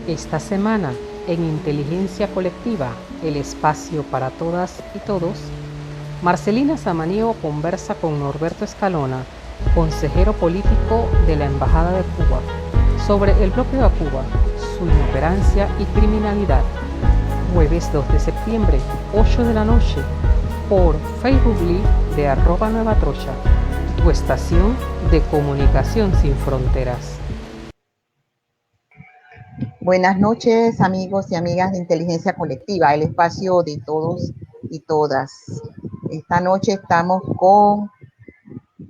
Esta semana, en Inteligencia Colectiva, el espacio para todas y todos, Marcelina Samaniego conversa con Norberto Escalona, consejero político de la Embajada de Cuba, sobre el bloqueo a Cuba, su inoperancia y criminalidad. Jueves 2 de septiembre, 8 de la noche, por Facebook Live de @nuevatrocha, tu estación de comunicación sin fronteras. Buenas noches, amigos y amigas de Inteligencia Colectiva, el espacio de todos y todas. Esta noche estamos con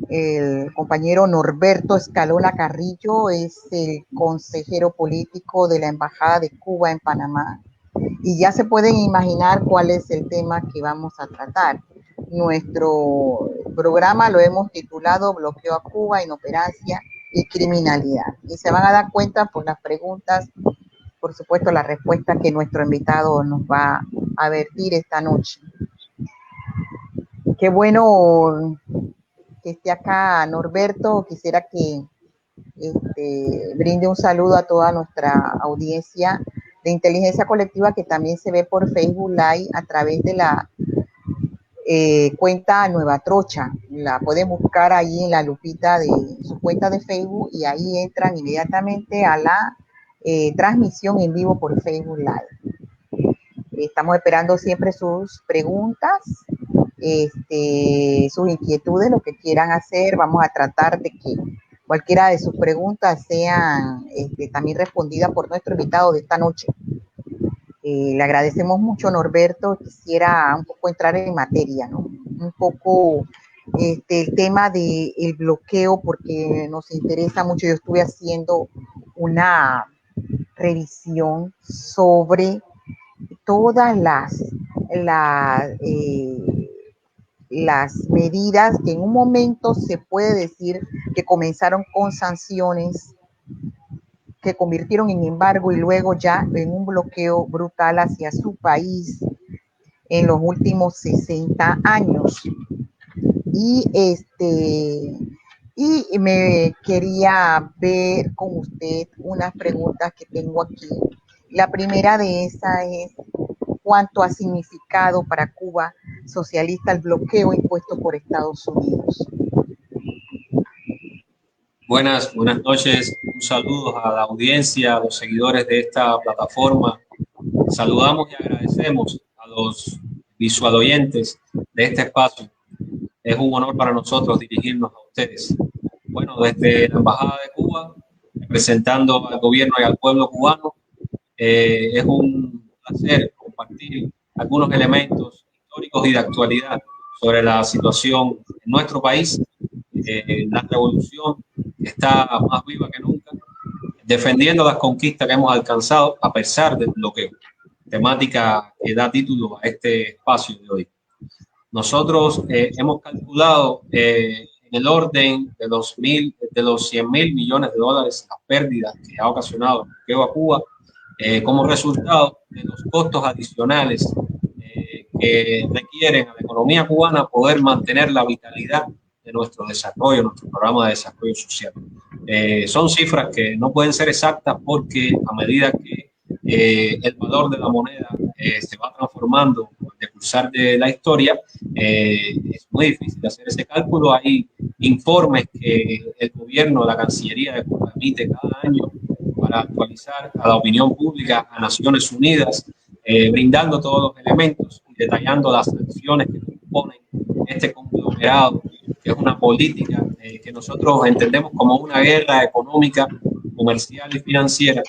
el compañero Norberto Escalona Carrillo, es el consejero político de la Embajada de Cuba en Panamá. Y ya se pueden imaginar cuál es el tema que vamos a tratar. Nuestro programa lo hemos titulado Bloqueo a Cuba, Inoperancia y Criminalidad. Y se van a dar cuenta por las preguntas, por supuesto, la respuesta que nuestro invitado nos va a vertir esta noche. Qué bueno que esté acá Norberto. Quisiera que brinde un saludo a toda nuestra audiencia de Inteligencia Colectiva, que también se ve por Facebook Live a través de la cuenta Nueva Trocha. La pueden buscar ahí en la lupita de su cuenta de Facebook y ahí entran inmediatamente a la transmisión en vivo por Facebook Live. Estamos esperando siempre sus preguntas, sus inquietudes, lo que quieran hacer. Vamos a tratar de que cualquiera de sus preguntas sean también respondidas por nuestro invitado de esta noche. Le agradecemos mucho, Norberto. Quisiera un poco entrar en materia, ¿no? Un poco el tema del bloqueo, porque nos interesa mucho. Yo estuve haciendo una revisión sobre todas las medidas que en un momento se puede decir que comenzaron con sanciones, que convirtieron en embargo y luego ya en un bloqueo brutal hacia su país en los últimos 60 años. Y me quería ver con usted unas preguntas que tengo aquí. La primera de esas es: ¿cuánto ha significado para Cuba socialista el bloqueo impuesto por Estados Unidos? Buenas noches. Un saludo a la audiencia, a los seguidores de esta plataforma. Saludamos y agradecemos a los visual oyentes de este espacio. Es un honor para nosotros dirigirnos a ustedes. Bueno, desde la Embajada de Cuba, representando al gobierno y al pueblo cubano, es un placer compartir algunos elementos históricos y de actualidad sobre la situación en nuestro país. La revolución está más viva que nunca, defendiendo las conquistas que hemos alcanzado a pesar del bloqueo, temática que da título a este espacio de hoy. Nosotros hemos calculado en el orden de los 100.000 millones de dólares las pérdidas que ha ocasionado el bloqueo a Cuba como resultado de los costos adicionales que requieren a la economía cubana poder mantener la vitalidad de nuestro desarrollo, nuestro programa de desarrollo social. Son cifras que no pueden ser exactas porque a medida que el valor de la moneda se va transformando con el decursar de la historia, es muy difícil hacer ese cálculo. Hay informes que el gobierno, la Cancillería de Cuba emite cada año para actualizar a la opinión pública, a Naciones Unidas, brindando todos los elementos y detallando las acciones que componen este conglomerado, que es una política que nosotros entendemos como una guerra económica, comercial y financiera,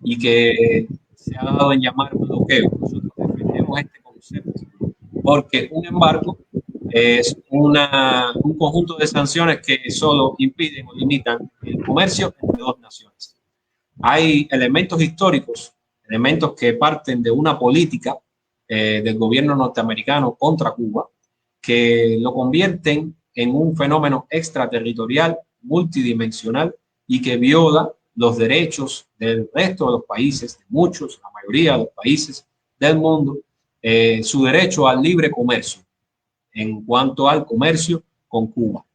y que se ha dado en llamar bloqueo. Nosotros defendemos este concepto porque un embargo es un conjunto de sanciones que solo impiden o limitan el comercio entre dos naciones. Hay elementos históricos, elementos que parten de una política del gobierno norteamericano contra Cuba, que lo convierten en un fenómeno extraterritorial, multidimensional, y que viola los derechos del resto de los países, de muchos, la mayoría de los países del mundo, su derecho al libre comercio en cuanto al comercio con Cuba.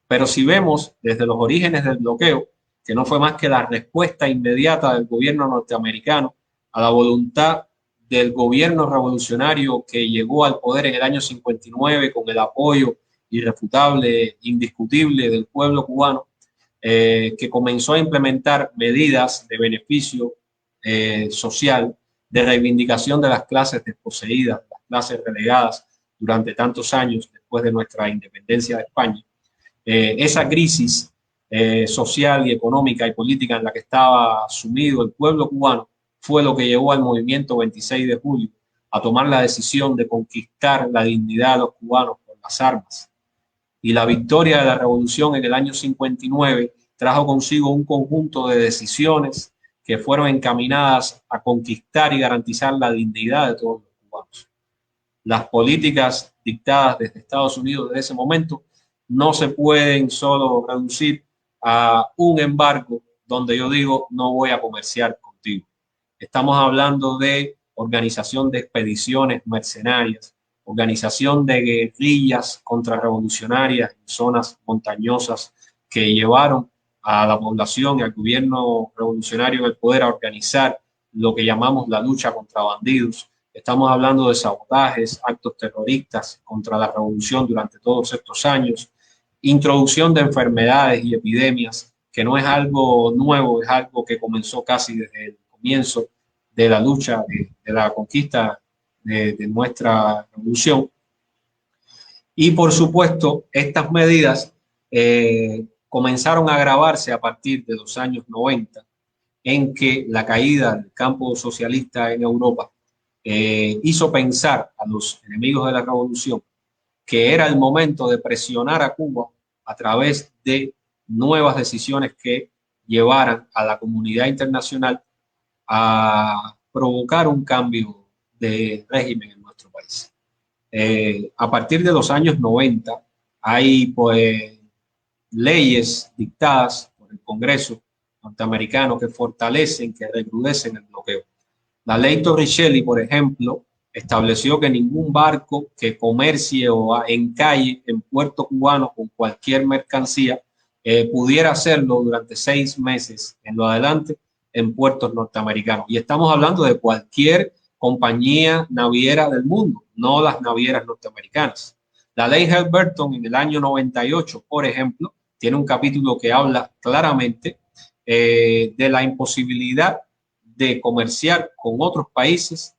Pero si vemos desde los orígenes del bloqueo, que no fue más que la respuesta inmediata del gobierno norteamericano a la voluntad del gobierno revolucionario que llegó al poder en el año 59 con el apoyo irrefutable, indiscutible del pueblo cubano, que comenzó a implementar medidas de beneficio social, de reivindicación de las clases desposeídas, las clases relegadas durante tantos años después de nuestra independencia de España. Esa crisis social y económica y política en la que estaba sumido el pueblo cubano fue lo que llevó al movimiento 26 de julio a tomar la decisión de conquistar la dignidad de los cubanos por las armas. Y la victoria de la revolución en el año 59 trajo consigo un conjunto de decisiones que fueron encaminadas a conquistar y garantizar la dignidad de todos los cubanos. Las políticas dictadas desde Estados Unidos desde ese momento no se pueden solo reducir a un embargo donde yo digo no voy a comerciar contigo. Estamos hablando de organización de expediciones mercenarias, organización de guerrillas contrarrevolucionarias en zonas montañosas que llevaron a la población y al gobierno revolucionario en el poder a organizar lo que llamamos la lucha contra bandidos. Estamos hablando de sabotajes, actos terroristas contra la revolución durante todos estos años, introducción de enfermedades y epidemias, que no es algo nuevo, es algo que comenzó casi desde el comienzo de la lucha, de la conquista de nuestra revolución. Y por supuesto, estas medidas comenzaron a agravarse a partir de los años 90, en que la caída del campo socialista en Europa hizo pensar a los enemigos de la revolución que era el momento de presionar a Cuba a través de nuevas decisiones que llevaran a la comunidad internacional a provocar un cambio de régimen en nuestro país. A partir de los años 90 hay pues leyes dictadas por el Congreso norteamericano que fortalecen, que recrudecen el bloqueo. La ley Torricelli, por ejemplo, estableció que ningún barco que comercie o encalle en puerto cubano con cualquier mercancía pudiera hacerlo durante 6 meses en lo adelante en puertos norteamericanos. Y estamos hablando de cualquier compañía naviera del mundo, no las navieras norteamericanas. La ley Helms-Burton en el año 98, por ejemplo, tiene un capítulo que habla claramente de la imposibilidad de comerciar con otros países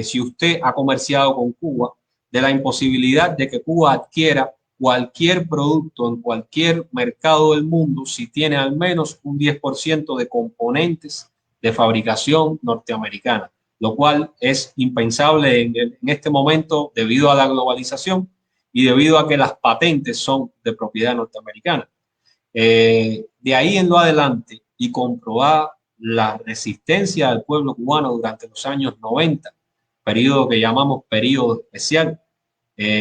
si usted ha comerciado con Cuba, de la imposibilidad de que Cuba adquiera cualquier producto en cualquier mercado del mundo si tiene al menos un 10% de componentes de fabricación norteamericana, lo cual es impensable en este momento debido a la globalización y debido a que las patentes son de propiedad norteamericana. De ahí en lo adelante y comprobada la resistencia del pueblo cubano durante los años 90, periodo que llamamos periodo especial,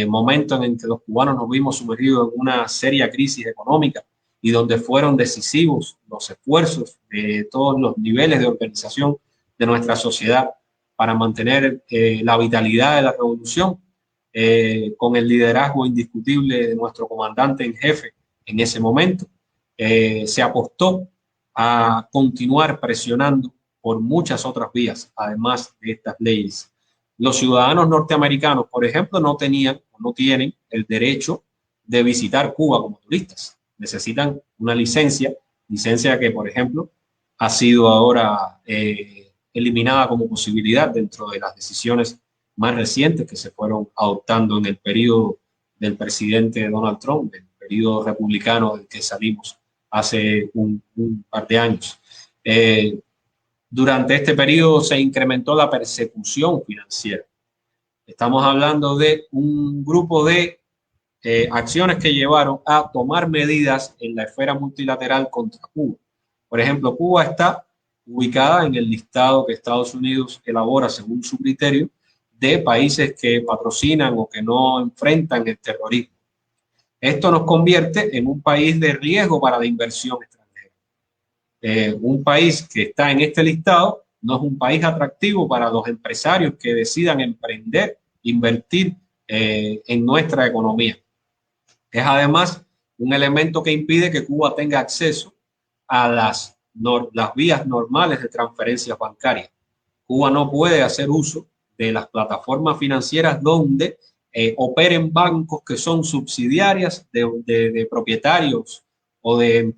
momento en que los cubanos nos vimos sumergidos en una seria crisis económica y donde fueron decisivos los esfuerzos de todos los niveles de organización de nuestra sociedad para mantener la vitalidad de la revolución, con el liderazgo indiscutible de nuestro comandante en jefe en ese momento. Se apostó a continuar presionando por muchas otras vías, además de estas leyes. Los ciudadanos norteamericanos, por ejemplo, no tenían o no tienen el derecho de visitar Cuba como turistas. Necesitan una licencia que, por ejemplo, ha sido ahora eliminada como posibilidad dentro de las decisiones más recientes que se fueron adoptando en el periodo del presidente Donald Trump, el periodo republicano del que salimos hace un par de años. Durante este periodo se incrementó la persecución financiera. Estamos hablando de un grupo de acciones que llevaron a tomar medidas en la esfera multilateral contra Cuba. Por ejemplo, Cuba está ubicada en el listado que Estados Unidos elabora según su criterio de países que patrocinan o que no enfrentan el terrorismo. Esto nos convierte en un país de riesgo para la inversión extranjera. Un país que está en este listado no es un país atractivo para los empresarios que decidan emprender, invertir en nuestra economía. Es además un elemento que impide que Cuba tenga acceso a las vías normales de transferencias bancarias. Cuba no puede hacer uso de las plataformas financieras donde operen bancos que son subsidiarias de propietarios o de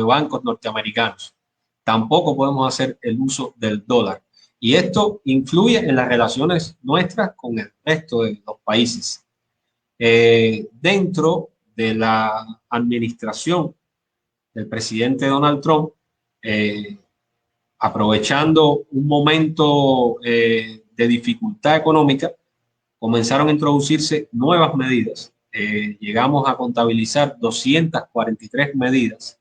bancos norteamericanos. Tampoco podemos hacer el uso del dólar. Y esto influye en las relaciones nuestras con el resto de los países. Dentro de la administración del presidente Donald Trump, aprovechando un momento de dificultad económica, comenzaron a introducirse nuevas medidas. Llegamos a contabilizar 243 medidas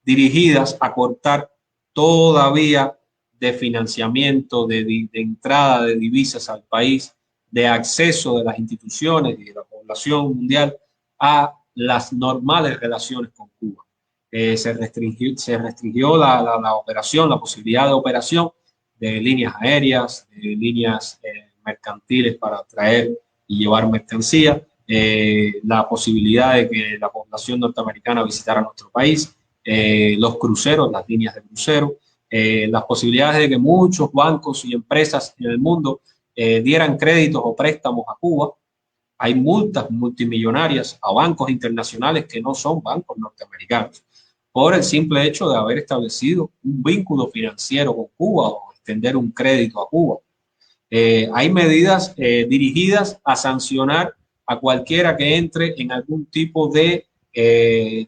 dirigidas a cortar todavía de financiamiento, de entrada de divisas al país, de acceso de las instituciones y de la población mundial a las normales relaciones con Cuba. Se restringió la operación, la posibilidad de operación de líneas aéreas, de líneas mercantiles para traer y llevar mercancía, la posibilidad de que la población norteamericana visitara nuestro país, los cruceros, las líneas de crucero, las posibilidades de que muchos bancos y empresas en el mundo dieran créditos o préstamos a Cuba. Hay multas multimillonarias a bancos internacionales que no son bancos norteamericanos por el simple hecho de haber establecido un vínculo financiero con Cuba o extender un crédito a Cuba. Hay medidas dirigidas a sancionar a cualquiera que entre en algún tipo de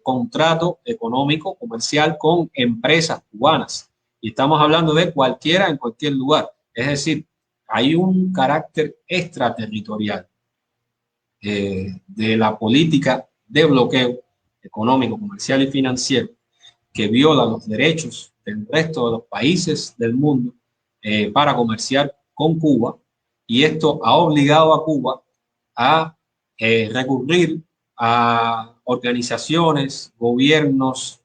contrato económico, comercial con empresas cubanas. Y estamos hablando de cualquiera en cualquier lugar. Es decir, hay un carácter extraterritorial de la política de bloqueo económico, comercial y financiero que viola los derechos del resto de los países del mundo para comerciar con Cuba, y esto ha obligado a Cuba a recurrir a organizaciones, gobiernos,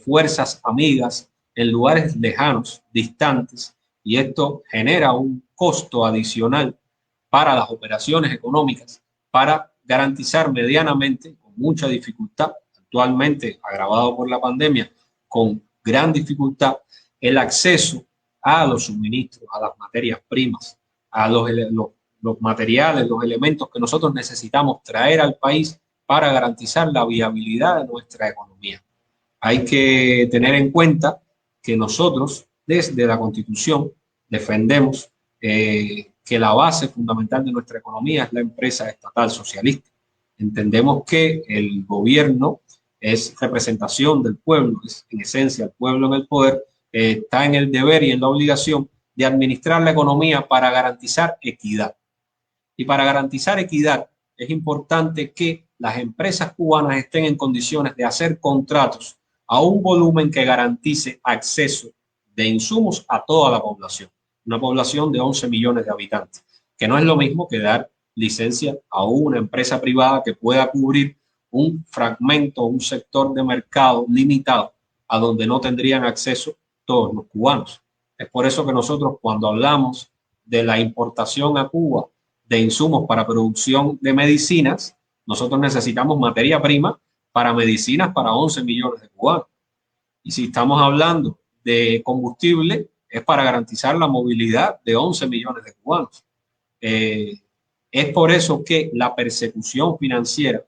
fuerzas amigas en lugares lejanos, distantes, y esto genera un costo adicional para las operaciones económicas para garantizar medianamente, con mucha dificultad, actualmente agravado por la pandemia, con gran dificultad, el acceso a los suministros, a las materias primas, a los materiales, los elementos que nosotros necesitamos traer al país para garantizar la viabilidad de nuestra economía. Hay que tener en cuenta que nosotros, desde la Constitución, defendemos que la base fundamental de nuestra economía es la empresa estatal socialista. Entendemos que el gobierno es representación del pueblo, es en esencia el pueblo en el poder, está en el deber y en la obligación de administrar la economía para garantizar equidad. Y para garantizar equidad es importante que las empresas cubanas estén en condiciones de hacer contratos a un volumen que garantice acceso de insumos a toda la población, una población de 11 millones de habitantes, que no es lo mismo que dar licencia a una empresa privada que pueda cubrir un fragmento, un sector de mercado limitado a donde no tendrían acceso todos los cubanos. Es por eso que nosotros, cuando hablamos de la importación a Cuba de insumos para producción de medicinas, nosotros necesitamos materia prima para medicinas para 11 millones de cubanos. Y si estamos hablando de combustible, es para garantizar la movilidad de 11 millones de cubanos. Es por eso que la persecución financiera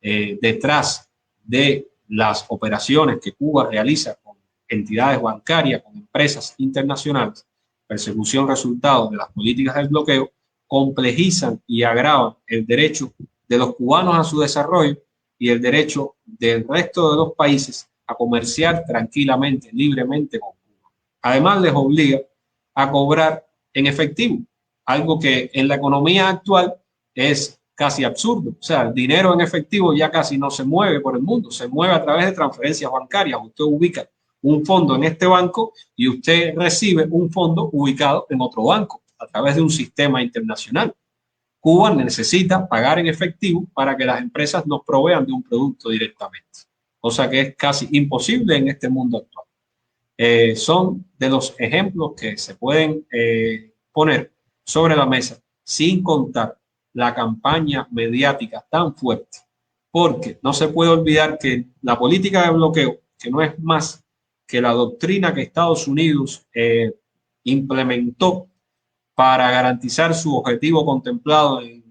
detrás de las operaciones que Cuba realiza con entidades bancarias, con empresas internacionales, persecución resultado de las políticas del bloqueo, complejizan y agravan el derecho de los cubanos a su desarrollo y el derecho del resto de los países a comerciar tranquilamente, libremente con Cuba. Además, les obliga a cobrar en efectivo, algo que en la economía actual es casi absurdo. O sea, el dinero en efectivo ya casi no se mueve por el mundo, se mueve a través de transferencias bancarias. Usted ubica un fondo en este banco y usted recibe un fondo ubicado en otro banco a través de un sistema internacional. Cuba necesita pagar en efectivo para que las empresas nos provean de un producto directamente, cosa que es casi imposible en este mundo actual. Son de los ejemplos que se pueden poner sobre la mesa, sin contar la campaña mediática tan fuerte, porque no se puede olvidar que la política de bloqueo, que no es más que la doctrina que Estados Unidos implementó para garantizar su objetivo contemplado en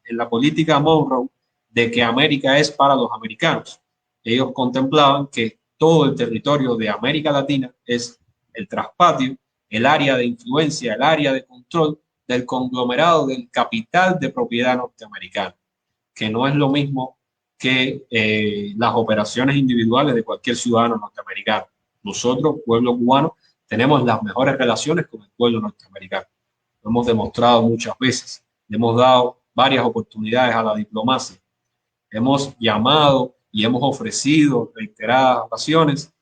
la política Monroe de que América es para los americanos. Ellos contemplaban que todo el territorio de América Latina es el traspatio, el área de influencia, el área de control del conglomerado del capital de propiedad norteamericana, que no es lo mismo que las operaciones individuales de cualquier ciudadano norteamericano. Nosotros, pueblo cubano, tenemos las mejores relaciones con el pueblo norteamericano. Lo hemos demostrado muchas veces. Le hemos dado varias oportunidades a la diplomacia. Hemos llamado y hemos ofrecido reiteradas ocasiones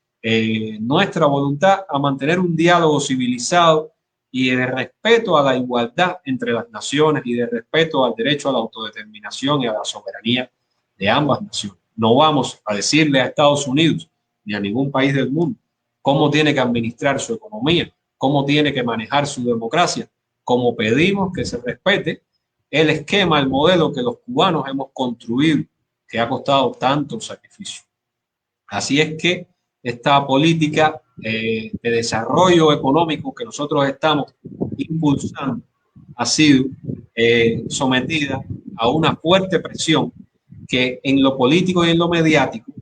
nuestra voluntad a mantener un diálogo civilizado y de respeto a la igualdad entre las naciones y de respeto al derecho a la autodeterminación y a la soberanía de ambas naciones. No vamos a decirle a Estados Unidos ni a ningún país del mundo cómo tiene que administrar su economía, cómo tiene que manejar su democracia, como pedimos que se respete el esquema, el modelo que los cubanos hemos construido, que ha costado tanto sacrificio. Así es que esta política de desarrollo económico que nosotros estamos impulsando ha sido sometida a una fuerte presión que en lo político y en lo mediático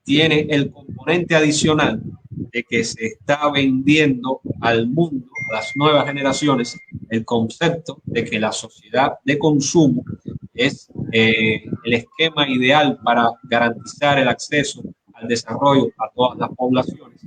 tiene el componente adicional de que se está vendiendo al mundo, a las nuevas generaciones, el concepto de que la sociedad de consumo es el esquema ideal para garantizar el acceso al desarrollo a todas las poblaciones.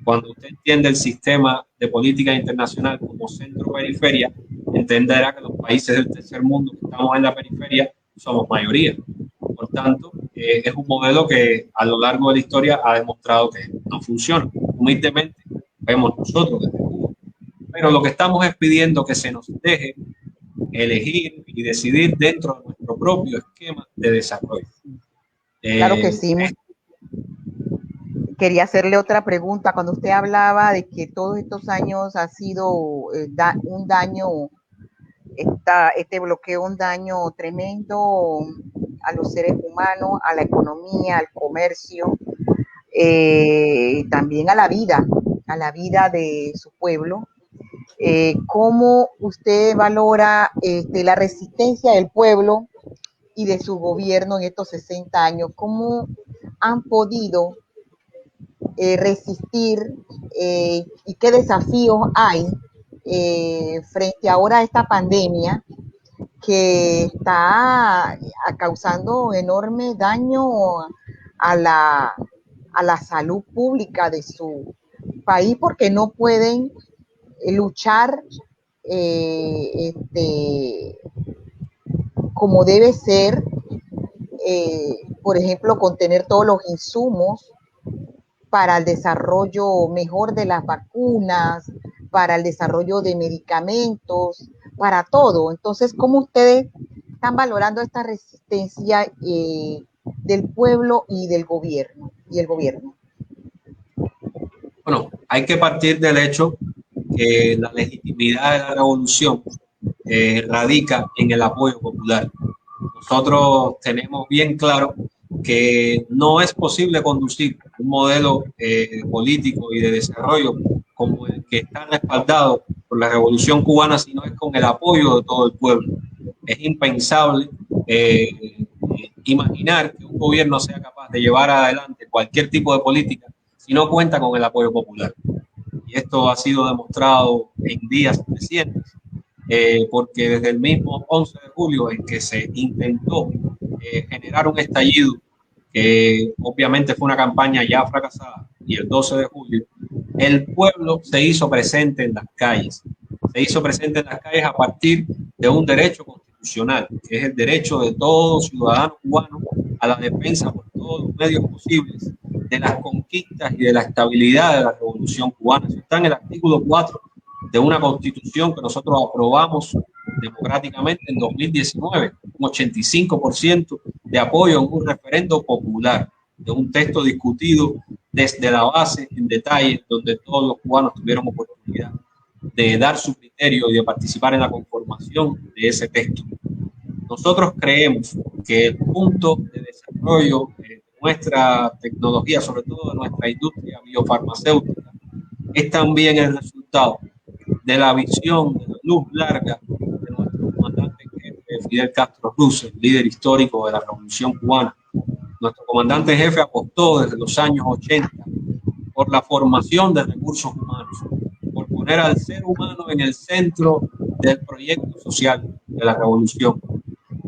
Cuando usted entiende el sistema de política internacional como centro-periferia, entenderá que los países del tercer mundo que estamos en la periferia somos mayoría. Por tanto, es un modelo que a lo largo de la historia ha demostrado que no funciona. Humildemente vemos nosotros desde Cuba. Pero lo que estamos es pidiendo que se nos deje elegir y decidir dentro de nuestro propio esquema de desarrollo. Claro que sí. Quería hacerle otra pregunta. Cuando usted hablaba de que todos estos años ha sido un daño, este bloqueo, un daño tremendo a los seres humanos, a la economía, al comercio, también a la vida de su pueblo. ¿Cómo usted valora la resistencia del pueblo y de su gobierno en estos 60 años? ¿Cómo han podido resistir y qué desafíos hay frente ahora a esta pandemia que está causando enorme daño a la salud pública de su país, porque no pueden luchar como debe ser, por ejemplo, con tener todos los insumos para el desarrollo mejor de las vacunas, para el desarrollo de medicamentos, para todo. Entonces, ¿cómo ustedes están valorando esta resistencia del pueblo y del gobierno? Bueno, hay que partir del hecho que la legitimidad de la revolución radica en el apoyo popular. Nosotros tenemos bien claro que no es posible conducir un modelo político y de desarrollo como el que está respaldado por la Revolución Cubana si no es con el apoyo de todo el pueblo. Es impensable imaginar que un gobierno sea capaz de llevar adelante cualquier tipo de política si no cuenta con el apoyo popular. Y esto ha sido demostrado en días recientes, porque desde el mismo 11 de julio en que se intentó generar un estallido, que obviamente fue una campaña ya fracasada, y el 12 de julio, el pueblo se hizo presente en las calles. Se hizo presente en las calles a partir de un derecho constitucional, que es el derecho de todo ciudadano cubano a la defensa por todos los medios posibles de las conquistas y de la estabilidad de la Revolución Cubana. Eso está en el artículo 4 de una constitución que nosotros aprobamos democráticamente en 2019, un 85% de apoyo en un referendo popular, de un texto discutido desde la base en detalle, donde todos los cubanos tuvieron oportunidad de dar su criterio y de participar en la conformación de ese texto. Nosotros creemos que el punto de desarrollo de nuestra tecnología, sobre todo de nuestra industria biofarmacéutica, es también el resultado de la visión, de la luz larga de nuestro comandante en jefe, Fidel Castro Ruz, el líder histórico de la Revolución Cubana. Nuestro comandante en jefe apostó desde los años 80 por la formación de recursos humanos, por poner al ser humano en el centro del proyecto social de la revolución.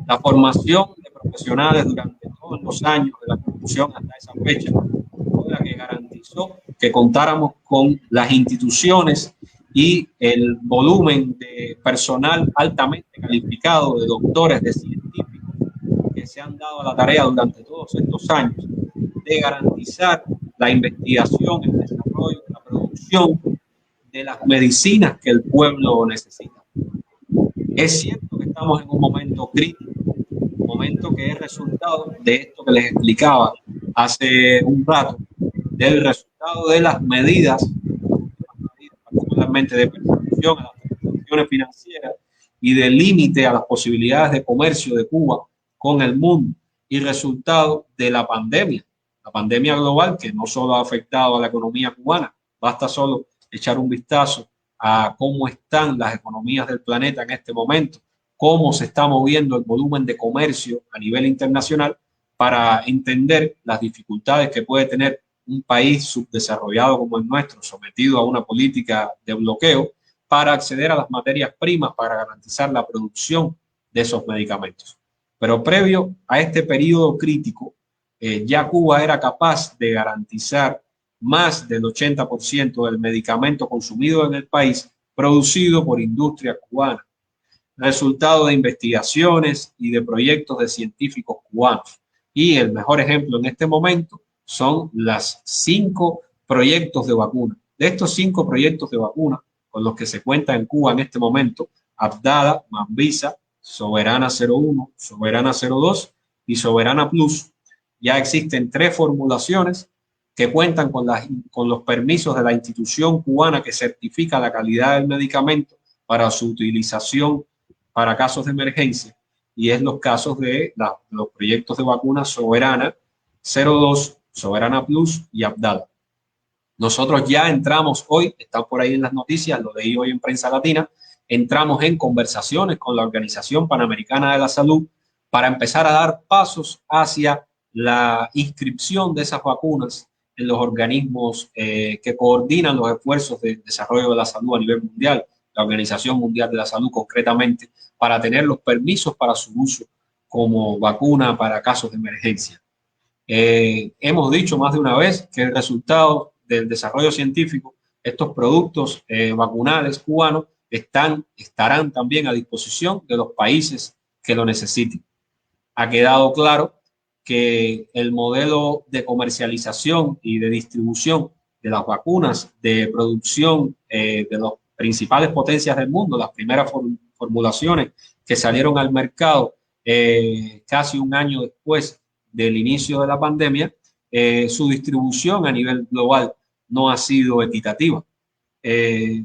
La formación de profesionales durante todos los años de la revolución hasta esa fecha fue la que garantizó que contáramos con las instituciones y el volumen de personal altamente calificado, de doctores, de científicos, que se han dado a la tarea durante todos estos años de garantizar la investigación, el desarrollo, la producción de las medicinas que el pueblo necesita. Es cierto que estamos en un momento crítico, un momento que es resultado de esto que les explicaba hace un rato, del resultado de las medidas, particularmente de persecución a las transacciones financieras y de límite a las posibilidades de comercio de Cuba con el mundo, y resultado de la pandemia global que no solo ha afectado a la economía cubana. Basta solo echar un vistazo a cómo están las economías del planeta en este momento, cómo se está moviendo el volumen de comercio a nivel internacional, para entender las dificultades que puede tener un país subdesarrollado como el nuestro, sometido a una política de bloqueo, para acceder a las materias primas para garantizar la producción de esos medicamentos. Pero previo a este periodo crítico, ya Cuba era capaz de garantizar más del 80% del medicamento consumido en el país producido por industria cubana, resultado de investigaciones y de proyectos de científicos cubanos. Y el mejor ejemplo en este momento son los 5 proyectos de vacuna. De estos 5 proyectos de vacuna con los que se cuenta en Cuba en este momento, Abdala, Mambisa, Soberana 01, Soberana 02 y Soberana Plus, ya existen 3 formulaciones que cuentan con los permisos de la institución cubana que certifica la calidad del medicamento para su utilización para casos de emergencia, y es los casos de los proyectos de vacuna Soberana 02, Soberana Plus y Abdala. Nosotros ya entramos hoy, está por ahí en las noticias, lo leí hoy en Prensa Latina, entramos en conversaciones con la Organización Panamericana de la Salud para empezar a dar pasos hacia la inscripción de esas vacunas en los organismos que coordinan los esfuerzos de desarrollo de la salud a nivel mundial, la Organización Mundial de la Salud concretamente, para tener los permisos para su uso como vacuna para casos de emergencia. Hemos dicho más de una vez que el resultado del desarrollo científico, estos productos vacunales cubanos estarán también a disposición de los países que lo necesiten. Ha quedado claro que el modelo de comercialización y de distribución de las vacunas de producción de las principales potencias del mundo, las primeras formulaciones que salieron al mercado casi un año después del inicio de la pandemia, su distribución a nivel global no ha sido equitativa.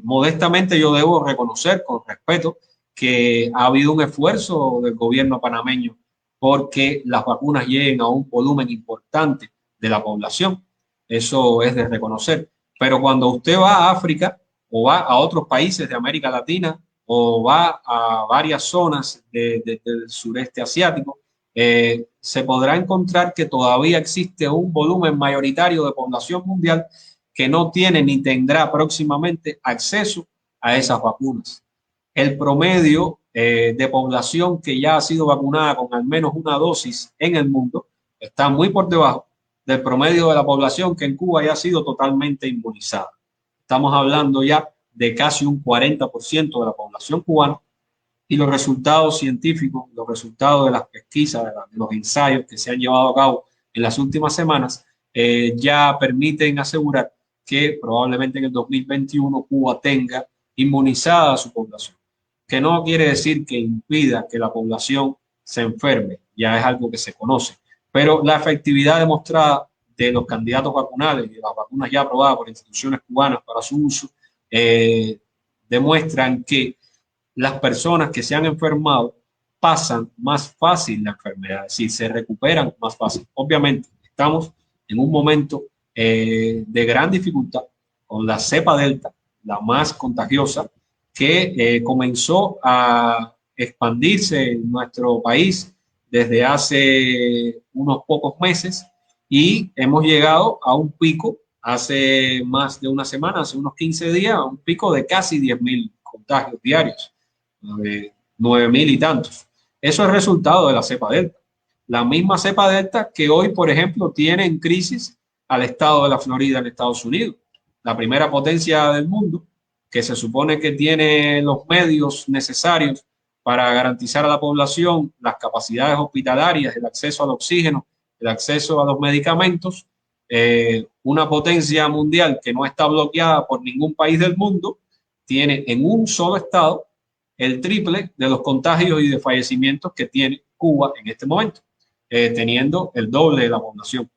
Modestamente yo debo reconocer con respeto que ha habido un esfuerzo del gobierno panameño porque las vacunas lleguen a un volumen importante de la población. Eso es de reconocer. Pero cuando usted va a África o va a otros países de América Latina o va a varias zonas del sureste asiático, se podrá encontrar que todavía existe un volumen mayoritario de población mundial que no tiene ni tendrá próximamente acceso a esas vacunas. El promedio de población que ya ha sido vacunada con al menos una dosis en el mundo está muy por debajo del promedio de la población que en Cuba ya ha sido totalmente inmunizada. Estamos hablando ya de casi un 40% de la población cubana, y los resultados científicos, los resultados de las pesquisas, de los ensayos que se han llevado a cabo en las últimas semanas, ya permiten asegurar que probablemente en el 2021 Cuba tenga inmunizada a su población, que no quiere decir que impida que la población se enferme, ya es algo que se conoce, pero la efectividad demostrada de los candidatos vacunales y de las vacunas ya aprobadas por instituciones cubanas para su uso demuestran que las personas que se han enfermado pasan más fácil la enfermedad, es decir, se recuperan más fácil. Obviamente, estamos en un momento de gran dificultad con la cepa delta, la más contagiosa, que comenzó a expandirse en nuestro país desde hace unos pocos meses y hemos llegado a un pico hace más de una semana, hace unos 15 días, a un pico de casi 10.000 contagios diarios, 9.000 y tantos. Eso es resultado de la cepa delta. La misma cepa delta que hoy, por ejemplo, tiene en crisis al estado de la Florida en Estados Unidos, la primera potencia del mundo, que se supone que tiene los medios necesarios para garantizar a la población las capacidades hospitalarias, el acceso al oxígeno, el acceso a los medicamentos, una potencia mundial que no está bloqueada por ningún país del mundo, tiene en un solo estado el triple de los contagios y de fallecimientos que tiene Cuba en este momento, teniendo el doble de la población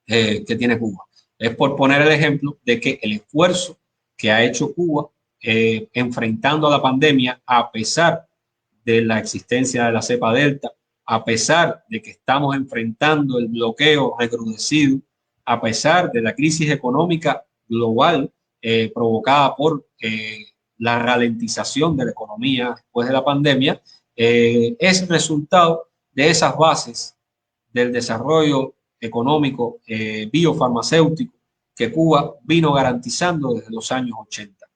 que tiene Cuba. Es por poner el ejemplo de que el esfuerzo que ha hecho Cuba enfrentando a la pandemia, a pesar de la existencia de la cepa delta, a pesar de que estamos enfrentando el bloqueo recrudecido, a pesar de la crisis económica global provocada por la ralentización de la economía después de la pandemia, es resultado de esas bases del desarrollo económico biofarmacéutico que Cuba vino garantizando desde los años 80.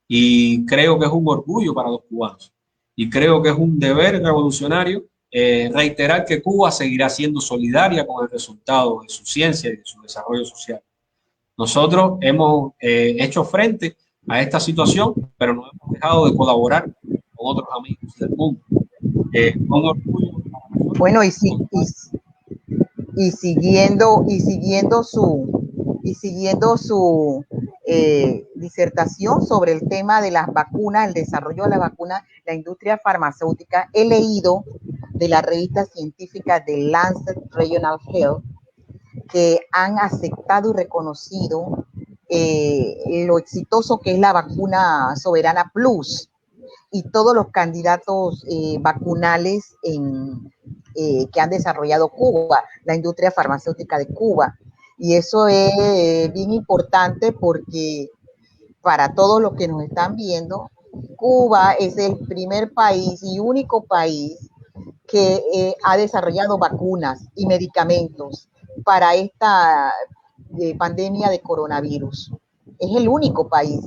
Y creo que es un orgullo para los cubanos. Y creo que es un deber revolucionario reiterar que Cuba seguirá siendo solidaria con el resultado de su ciencia y de su desarrollo social. Nosotros hemos hecho frente a esta situación, pero no hemos dejado de colaborar con otros amigos del mundo. Un orgullo para nosotros. Bueno, y siguiendo su disertación sobre el tema de las vacunas, el desarrollo de la vacuna, la industria farmacéutica, he leído de la revista científica de Lancet Regional Health que han aceptado y reconocido lo exitoso que es la vacuna Soberana Plus y todos los candidatos vacunales que han desarrollado Cuba, la industria farmacéutica de Cuba. Y eso es bien importante porque para todos los que nos están viendo, Cuba es el primer país y único país que ha desarrollado vacunas y medicamentos para esta pandemia de coronavirus. Es el único país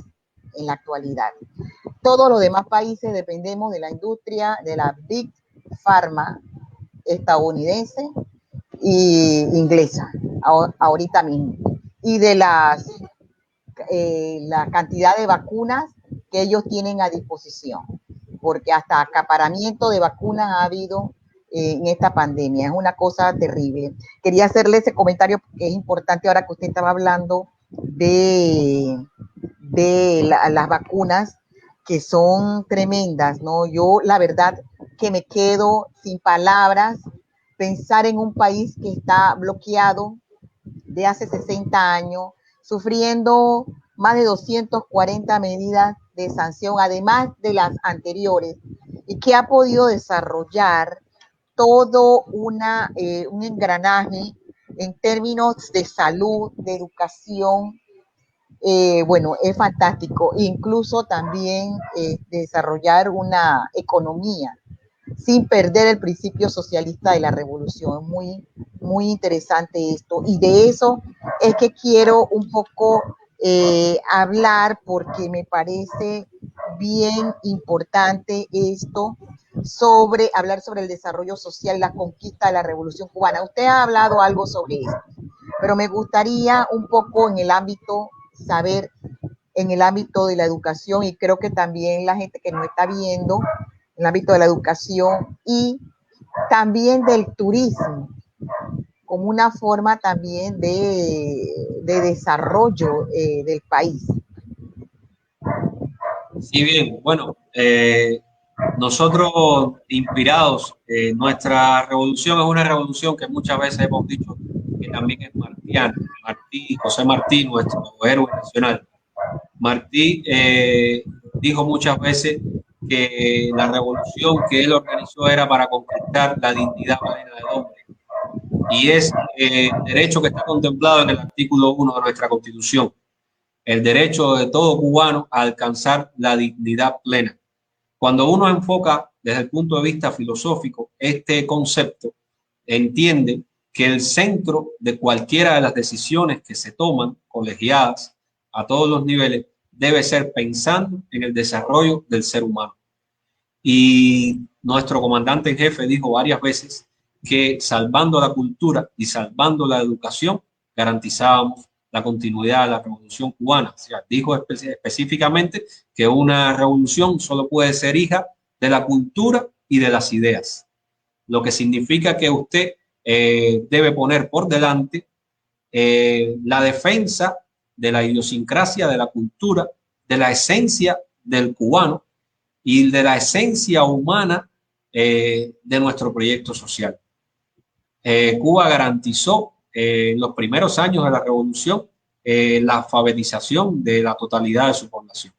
en la actualidad. Todos los demás países dependemos de la industria, de la Big Pharma estadounidense e inglesa, ahorita mismo, y de la cantidad de vacunas que ellos tienen a disposición, porque hasta acaparamiento de vacunas ha habido en esta pandemia. Es una cosa terrible. Quería hacerle ese comentario porque es importante ahora que usted estaba hablando de las vacunas que son tremendas, ¿no? Yo la verdad que me quedo sin palabras pensar en un país que está bloqueado de hace 60 años, sufriendo más de 240 medidas de sanción, además de las anteriores, y que ha podido desarrollar todo un engranaje en términos de salud, de educación. Bueno, es fantástico. Incluso también desarrollar una economía sin perder el principio socialista de la revolución. Muy, muy interesante esto. Y de eso es que quiero un poco hablar porque me parece bien importante esto, hablar sobre el desarrollo social, la conquista de la revolución cubana. Usted ha hablado algo sobre esto, pero me gustaría un poco saber en el ámbito de la educación, y creo que también la gente que nos está viendo, en el ámbito de la educación y también del turismo, como una forma también de desarrollo del país. Sí, bien, bueno, nosotros inspirados, nuestra revolución es una revolución que muchas veces hemos dicho que también es martiana. José Martí, nuestro héroe nacional. Martí dijo muchas veces que la revolución que él organizó era para conquistar la dignidad plena del hombre. y es el derecho que está contemplado en el artículo 1 de nuestra Constitución, el derecho de todo cubano a alcanzar la dignidad plena. Cuando uno enfoca desde el punto de vista filosófico este concepto, entiende que el centro de cualquiera de las decisiones que se toman, colegiadas a todos los niveles, debe ser pensando en el desarrollo del ser humano. Y nuestro comandante en jefe dijo varias veces que salvando la cultura y salvando la educación, garantizábamos la continuidad de la revolución cubana. O sea, dijo específicamente que una revolución solo puede ser hija de la cultura y de las ideas, lo que significa que usted debe poner por delante la defensa de la idiosincrasia, de la cultura, de la esencia del cubano y de la esencia humana de nuestro proyecto social. Cuba garantizó en los primeros años de la revolución la alfabetización de la totalidad de su población.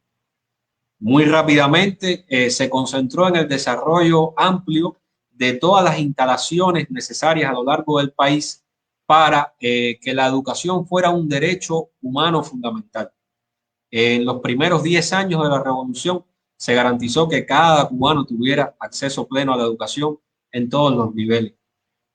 Muy rápidamente se concentró en el desarrollo amplio de todas las instalaciones necesarias a lo largo del país para que la educación fuera un derecho humano fundamental. En los primeros 10 años de la revolución se garantizó que cada cubano tuviera acceso pleno a la educación en todos los niveles.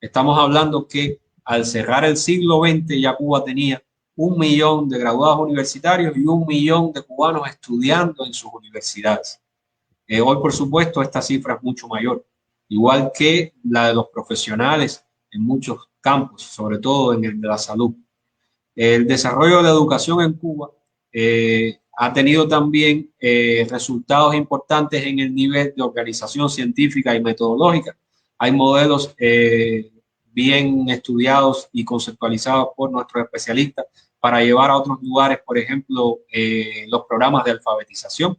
Estamos hablando que al cerrar el siglo XX ya Cuba tenía 1 millón de graduados universitarios y 1 millón de cubanos estudiando en sus universidades. Hoy, por supuesto, esta cifra es mucho mayor, igual que la de los profesionales en muchos campos, sobre todo en el de la salud. El desarrollo de la educación en Cuba ha tenido también resultados importantes en el nivel de organización científica y metodológica. Hay modelos bien estudiados y conceptualizados por nuestros especialistas para llevar a otros lugares, por ejemplo, los programas de alfabetización.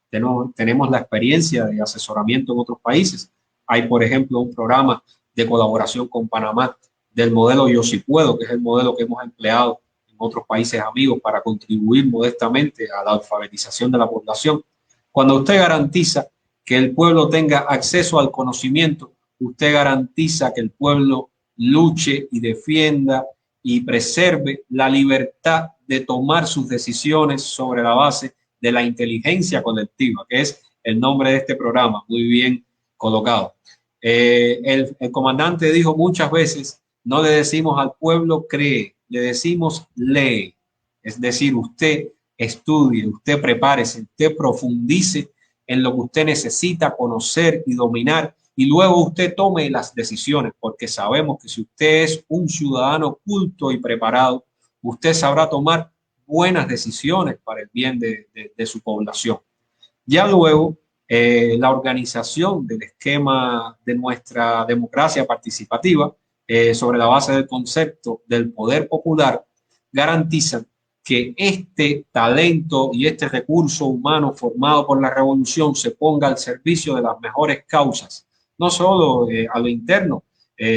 Tenemos la experiencia de asesoramiento en otros países. Hay, por ejemplo, un programa de colaboración con Panamá del modelo Yo Sí Puedo, que es el modelo que hemos empleado en otros países amigos para contribuir modestamente a la alfabetización de la población. Cuando usted garantiza que el pueblo tenga acceso al conocimiento, usted garantiza que el pueblo luche y defienda y preserve la libertad de tomar sus decisiones sobre la base de la inteligencia colectiva, que es el nombre de este programa, muy bien colocado. El comandante dijo muchas veces, no le decimos al pueblo cree, le decimos lee. Es decir, usted estudie, usted prepárese, usted profundice en lo que usted necesita conocer y dominar, y luego usted tome las decisiones, porque sabemos que si usted es un ciudadano culto y preparado, usted sabrá tomar buenas decisiones para el bien de su población. Ya luego, la organización del esquema de nuestra democracia participativa, sobre la base del concepto del poder popular, garantizan que este talento y este recurso humano formado por la revolución se ponga al servicio de las mejores causas, no solo a lo interno.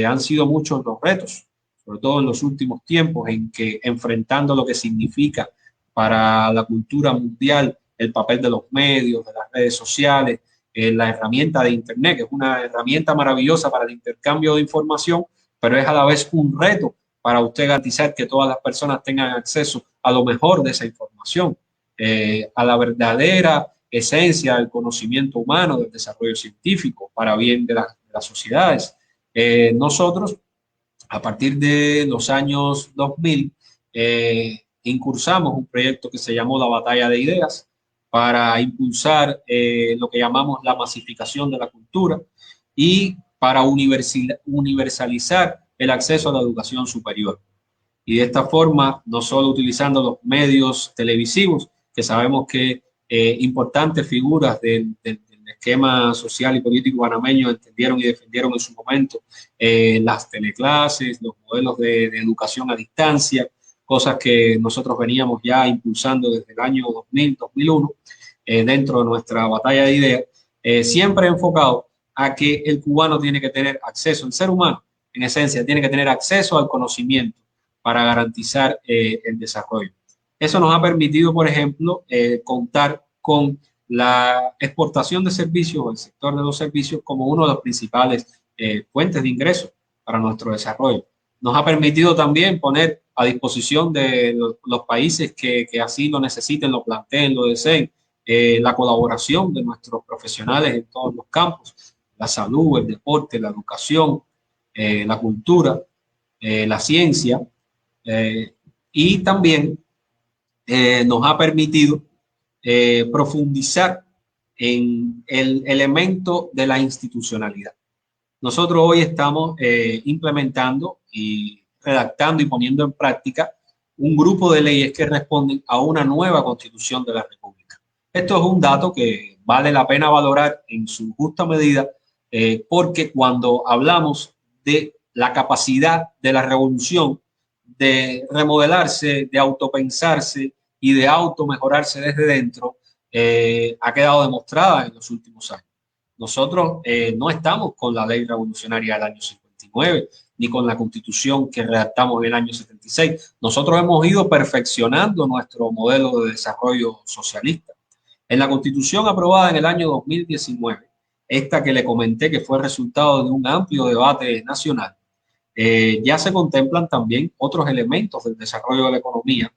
Han sido muchos los retos, sobre todo en los últimos tiempos, en que enfrentando lo que significa para la cultura mundial el papel de los medios, de las redes sociales, la herramienta de Internet, que es una herramienta maravillosa para el intercambio de información, pero es a la vez un reto para usted garantizar que todas las personas tengan acceso a lo mejor de esa información, a la verdadera esencia del conocimiento humano, del desarrollo científico, para bien de las sociedades. Nosotros, a partir de los años 2000, incursamos un proyecto que se llamó la Batalla de Ideas para impulsar lo que llamamos la masificación de la cultura y para universalizar el acceso a la educación superior. Y de esta forma, no solo utilizando los medios televisivos, que sabemos que importantes figuras del esquema social y político panameño entendieron y defendieron en su momento las teleclases, los modelos de educación a distancia, cosas que nosotros veníamos ya impulsando desde el año 2000, 2001, dentro de nuestra batalla de ideas, siempre enfocado a que el cubano tiene que tener acceso, el ser humano, en esencia, tiene que tener acceso al conocimiento para garantizar el desarrollo. Eso nos ha permitido, por ejemplo, contar con la exportación de servicios, el sector de los servicios, como uno de los principales fuentes de ingresos para nuestro desarrollo. nos ha permitido también poner a disposición de los países que así lo necesiten, lo planteen, lo deseen, la colaboración de nuestros profesionales en todos los campos, la salud, el deporte, la educación, la cultura, la ciencia, y también nos ha permitido profundizar en el elemento de la institucionalidad. Nosotros hoy estamos implementando y redactando y poniendo en práctica un grupo de leyes que responden a una nueva Constitución de la República. Esto es un dato que vale la pena valorar en su justa medida, porque cuando hablamos de la capacidad de la revolución, de remodelarse, de autopensarse y de automejorarse desde dentro, ha quedado demostrada en los últimos años. Nosotros no estamos con la ley revolucionaria del año 59, ni con la constitución que redactamos en el año 76. Nosotros hemos ido perfeccionando nuestro modelo de desarrollo socialista. En la constitución aprobada en el año 2019, esta que le comenté que fue resultado de un amplio debate nacional, ya se contemplan también otros elementos del desarrollo de la economía,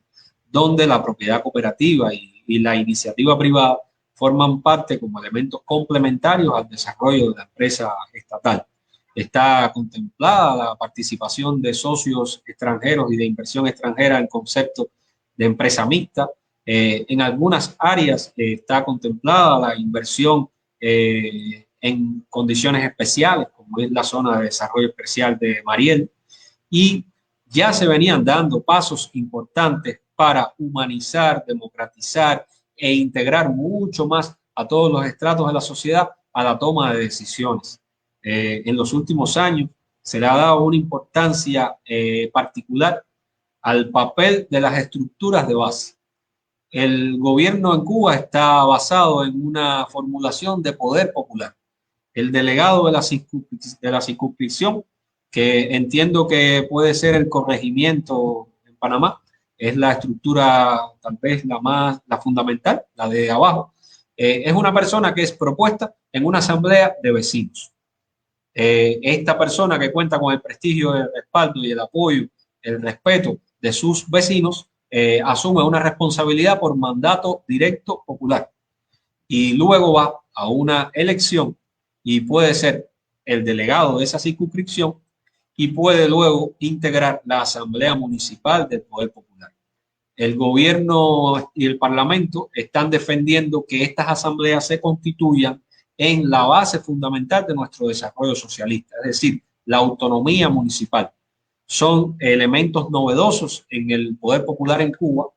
donde la propiedad cooperativa y la iniciativa privada forman parte como elementos complementarios al desarrollo de la empresa estatal. Está contemplada la participación de socios extranjeros y de inversión extranjera en concepto de empresa mixta. En algunas áreas está contemplada la inversión en condiciones especiales, como es la zona de desarrollo especial de Mariel, y ya se venían dando pasos importantes para humanizar, democratizar e integrar mucho más a todos los estratos de la sociedad a la toma de decisiones. En los últimos años se le ha dado una importancia particular al papel de las estructuras de base. El gobierno en Cuba está basado en una formulación de poder popular. El delegado de la circunscripción, que entiendo que puede ser el corregimiento en Panamá, es la estructura tal vez la fundamental, la de abajo. Es una persona que es propuesta en una asamblea de vecinos. Esta persona que cuenta con el prestigio, el respaldo y el apoyo, el respeto de sus vecinos, asume una responsabilidad por mandato directo popular y luego va a una elección y puede ser el delegado de esa circunscripción y puede luego integrar la asamblea municipal del poder popular. El gobierno y el parlamento están defendiendo que estas asambleas se constituyan en la base fundamental de nuestro desarrollo socialista, es decir, la autonomía municipal. Son elementos novedosos en el poder popular en Cuba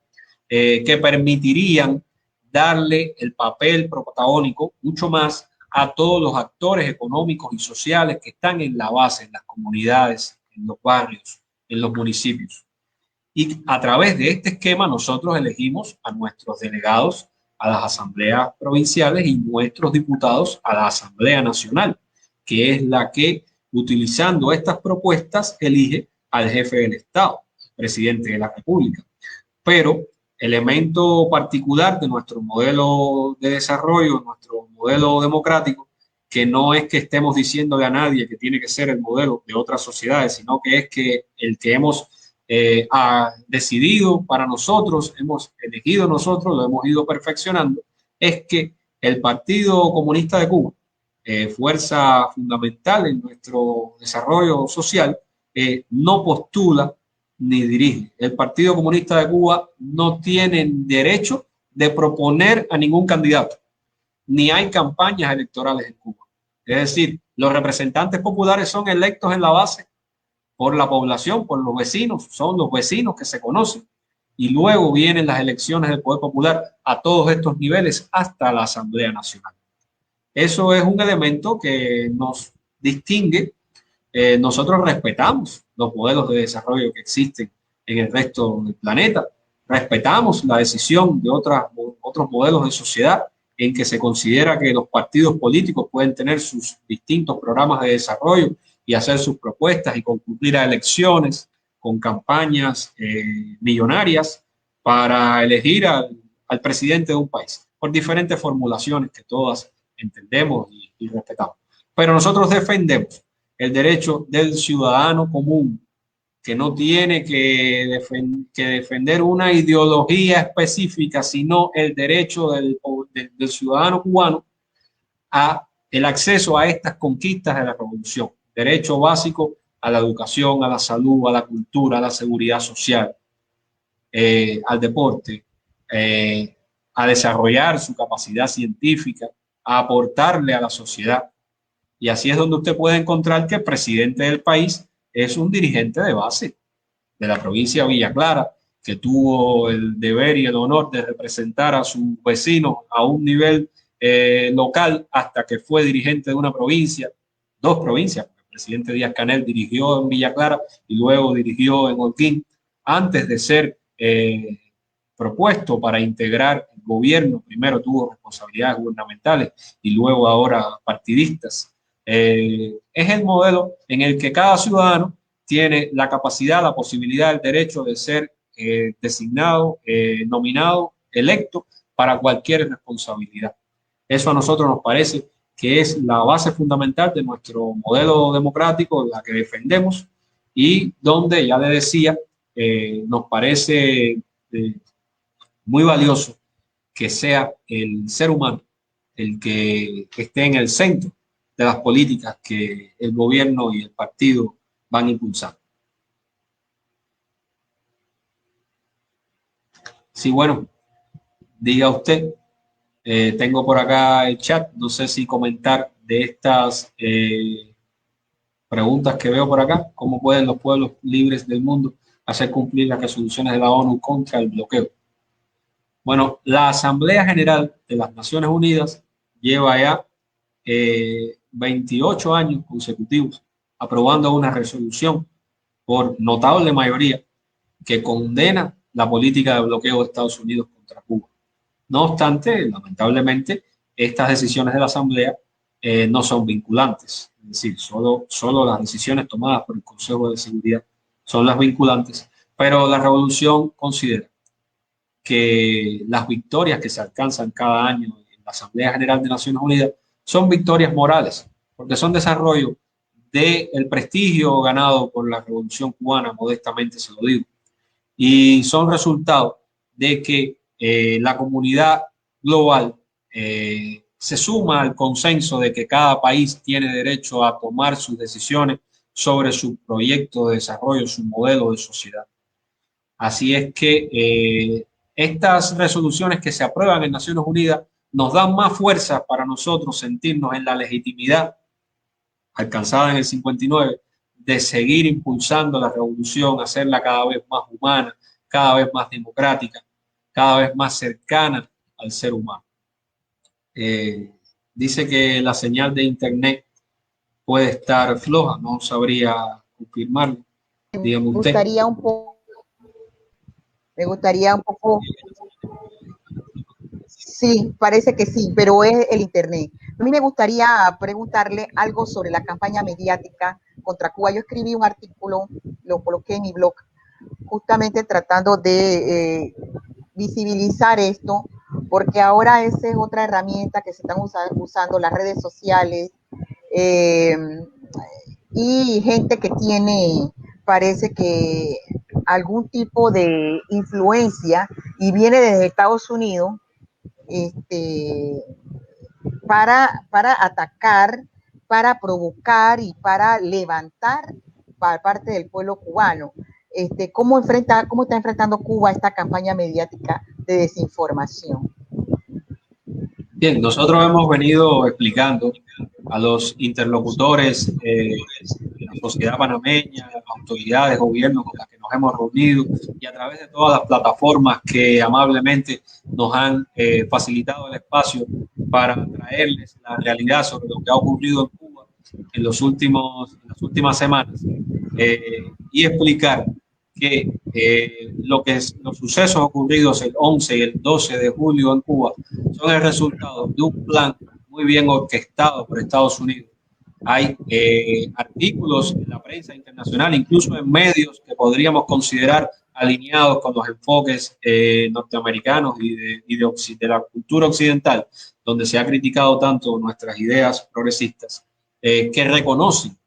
que permitirían darle el papel protagónico mucho más a todos los actores económicos y sociales que están en la base, en las comunidades, en los barrios, en los municipios. Y a través de este esquema nosotros elegimos a nuestros delegados a las asambleas provinciales y nuestros diputados a la Asamblea Nacional, que es la que, utilizando estas propuestas, elige al jefe del Estado, presidente de la República. Pero elemento particular de nuestro modelo de desarrollo, nuestro modelo democrático, que no es que estemos diciéndole a nadie que tiene que ser el modelo de otras sociedades, sino que es que el que hemos decidido para nosotros, hemos elegido nosotros, lo hemos ido perfeccionando, es que el Partido Comunista de Cuba, fuerza fundamental en nuestro desarrollo social, no postula ni dirige. El Partido Comunista de Cuba no tiene derecho de proponer a ningún candidato, ni hay campañas electorales en Cuba. Es decir, los representantes populares son electos en la base por la población, por los vecinos, son los vecinos que se conocen, y luego vienen las elecciones del Poder Popular a todos estos niveles hasta la Asamblea Nacional. Eso es un elemento que nos distingue. Nosotros respetamos los modelos de desarrollo que existen en el resto del planeta, respetamos la decisión de otros modelos de sociedad en que se considera que los partidos políticos pueden tener sus distintos programas de desarrollo y hacer sus propuestas y concluir a elecciones con campañas millonarias para elegir al presidente de un país, por diferentes formulaciones que todas entendemos y respetamos. Pero nosotros defendemos el derecho del ciudadano común que no tiene que defender una ideología específica, sino el derecho del ciudadano cubano a el acceso a estas conquistas de la revolución. Derecho básico a la educación, a la salud, a la cultura, a la seguridad social, al deporte, a desarrollar su capacidad científica, a aportarle a la sociedad. Y así es donde usted puede encontrar que el presidente del país es un dirigente de base de la provincia de Villa Clara, que tuvo el deber y el honor de representar a sus vecinos a un nivel local hasta que fue dirigente de una provincia, dos provincias, porque el presidente Díaz-Canel dirigió en Villa Clara y luego dirigió en Holguín, antes de ser propuesto para integrar el gobierno. Primero tuvo responsabilidades gubernamentales y luego ahora partidistas. Es el modelo en el que cada ciudadano tiene la capacidad, la posibilidad, el derecho de ser designado, nominado, electo para cualquier responsabilidad. Eso a nosotros nos parece que es la base fundamental de nuestro modelo democrático, la que defendemos, y donde, ya le decía, nos parece muy valioso que sea el ser humano el que esté en el centro de las políticas que el gobierno y el partido van impulsando. Sí, bueno, diga usted. Tengo por acá el chat, no sé si comentar de estas preguntas que veo por acá. ¿Cómo pueden los pueblos libres del mundo hacer cumplir las resoluciones de la ONU contra el bloqueo? Bueno, la Asamblea General de las Naciones Unidas lleva ya 28 años consecutivos aprobando una resolución por notable mayoría que condena la política de bloqueo de Estados Unidos contra Cuba. No obstante, lamentablemente, estas decisiones de la Asamblea no son vinculantes. Es decir, solo las decisiones tomadas por el Consejo de Seguridad son las vinculantes, pero la resolución considera que las victorias que se alcanzan cada año en la Asamblea General de Naciones Unidas son victorias morales, porque son desarrollo del prestigio ganado por la Revolución Cubana, modestamente se lo digo, y son resultado de que la comunidad global se suma al consenso de que cada país tiene derecho a tomar sus decisiones sobre su proyecto de desarrollo, su modelo de sociedad. Así es que estas resoluciones que se aprueban en Naciones Unidas nos dan más fuerza para nosotros sentirnos en la legitimidad alcanzada en el 59 de seguir impulsando la revolución, hacerla cada vez más humana, cada vez más democrática, cada vez más cercana al ser humano. Dice que la señal de internet puede estar floja, no sabría confirmarlo. Dígame usted. Me gustaría un poco, sí, parece que sí, pero es el internet. A mí me gustaría preguntarle algo sobre la campaña mediática contra Cuba. Yo escribí un artículo, lo coloqué en mi blog, justamente tratando de visibilizar esto, porque ahora esa es otra herramienta que se están usando las redes sociales y gente que tiene, parece que algún tipo de influencia y viene desde Estados Unidos para atacar, para provocar y para levantar para parte del pueblo cubano. ¿Cómo está enfrentando Cuba esta campaña mediática de desinformación? Bien, nosotros hemos venido explicando a los interlocutores de la sociedad panameña, las autoridades, gobiernos con las que nos hemos reunido y a través de todas las plataformas que amablemente nos han facilitado el espacio para traerles la realidad sobre lo que ha ocurrido en Cuba en las últimas semanas y explicar que los sucesos ocurridos el 11 y el 12 de julio en Cuba son el resultado de un plan muy bien orquestado por Estados Unidos. Hay artículos en la prensa internacional, incluso en medios que podríamos considerar alineados con los enfoques norteamericanos y de la cultura occidental, donde se ha criticado tanto nuestras ideas progresistas, que reconocen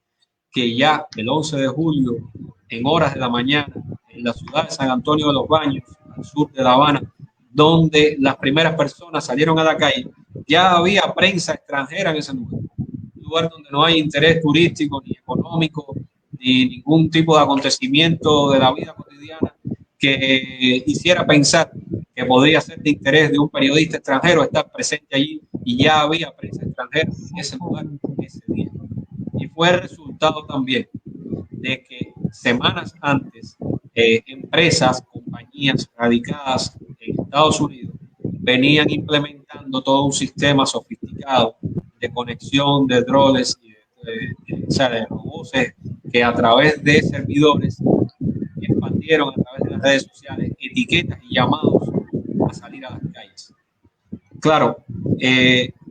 que ya el 11 de julio en horas de la mañana en la ciudad de San Antonio de los Baños, al sur de La Habana, donde las primeras personas salieron a la calle, ya había prensa extranjera en ese lugar. Un lugar donde no hay interés turístico ni económico ni ningún tipo de acontecimiento de la vida cotidiana que hiciera pensar que podría ser de interés de un periodista extranjero estar presente allí, y ya había prensa extranjera en ese lugar ese día. Y fue el resultado también de que semanas antes empresas, compañías radicadas en Estados Unidos venían implementando todo un sistema sofisticado de conexión de drones y de robots que a través de servidores expandieron a través de las redes sociales etiquetas y llamados a salir a las calles. Claro,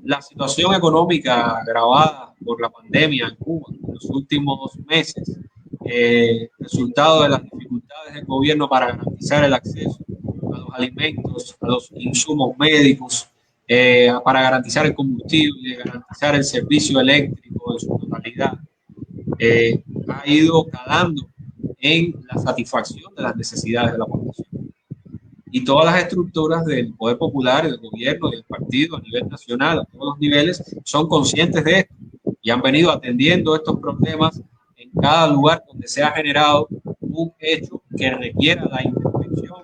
la situación económica agravada por la pandemia en Cuba en los últimos meses, resultado de las dificultades del gobierno para garantizar el acceso a los alimentos, a los insumos médicos, para garantizar el combustible, garantizar el servicio eléctrico en su totalidad, ha ido calando en la satisfacción de las necesidades de la población. Y todas las estructuras del poder popular, del gobierno y del partido a nivel nacional, a todos los niveles, son conscientes de esto y han venido atendiendo estos problemas en cada lugar donde se ha generado un hecho que requiera la intervención,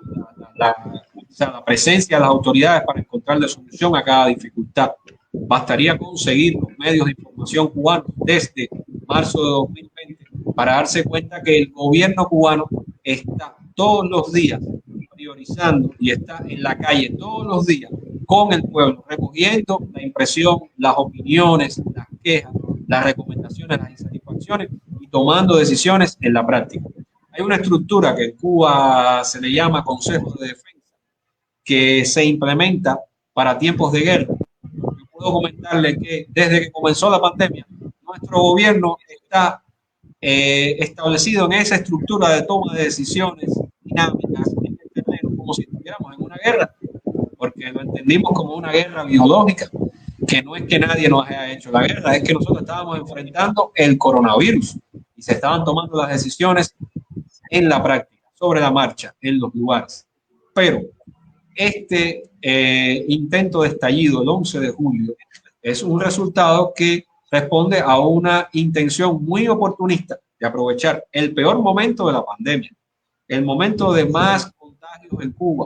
la presencia de las autoridades para encontrarle solución a cada dificultad. Bastaría conseguir los medios de información cubanos desde marzo de 2020 para darse cuenta que el gobierno cubano está todos los días priorizando y está en la calle todos los días con el pueblo, recogiendo la impresión, las opiniones, las quejas, las recomendaciones, las insatisfacciones y tomando decisiones en la práctica. Hay una estructura que en Cuba se le llama Consejo de Defensa, que se implementa para tiempos de guerra. Yo puedo comentarle que desde que comenzó la pandemia, nuestro gobierno está establecido en esa estructura de toma de decisiones dinámicas en el terreno, como si estuviéramos en una guerra, porque lo entendimos como una guerra biológica, que no es que nadie nos haya hecho la guerra, es que nosotros estábamos enfrentando el coronavirus y se estaban tomando las decisiones en la práctica, sobre la marcha, en los lugares. Pero este intento de estallido el 11 de julio es un resultado que responde a una intención muy oportunista de aprovechar el peor momento de la pandemia, el momento de más contagios en Cuba,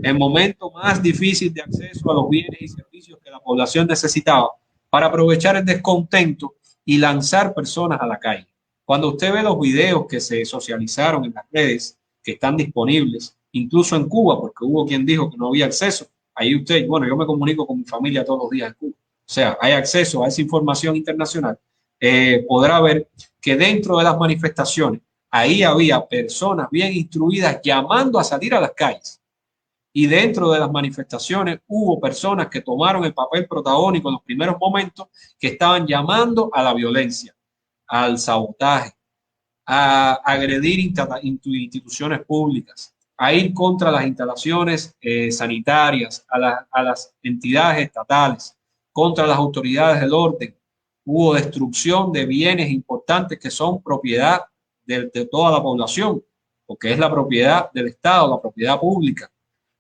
el momento más difícil de acceso a los bienes y servicios que la población necesitaba, para aprovechar el descontento y lanzar personas a la calle. Cuando usted ve los videos que se socializaron en las redes, que están disponibles, incluso en Cuba, porque hubo quien dijo que no había acceso, ahí usted, bueno, yo me comunico con mi familia todos los días en Cuba, o sea, hay acceso a esa información internacional, podrá ver que dentro de las manifestaciones, ahí había personas bien instruidas llamando a salir a las calles. Y dentro de las manifestaciones hubo personas que tomaron el papel protagónico en los primeros momentos, que estaban llamando a la violencia, al sabotaje, a agredir instituciones públicas, a ir contra las instalaciones sanitarias, a las entidades estatales, contra las autoridades del orden. Hubo destrucción de bienes importantes que son propiedad de toda la población, porque es la propiedad del Estado, la propiedad pública.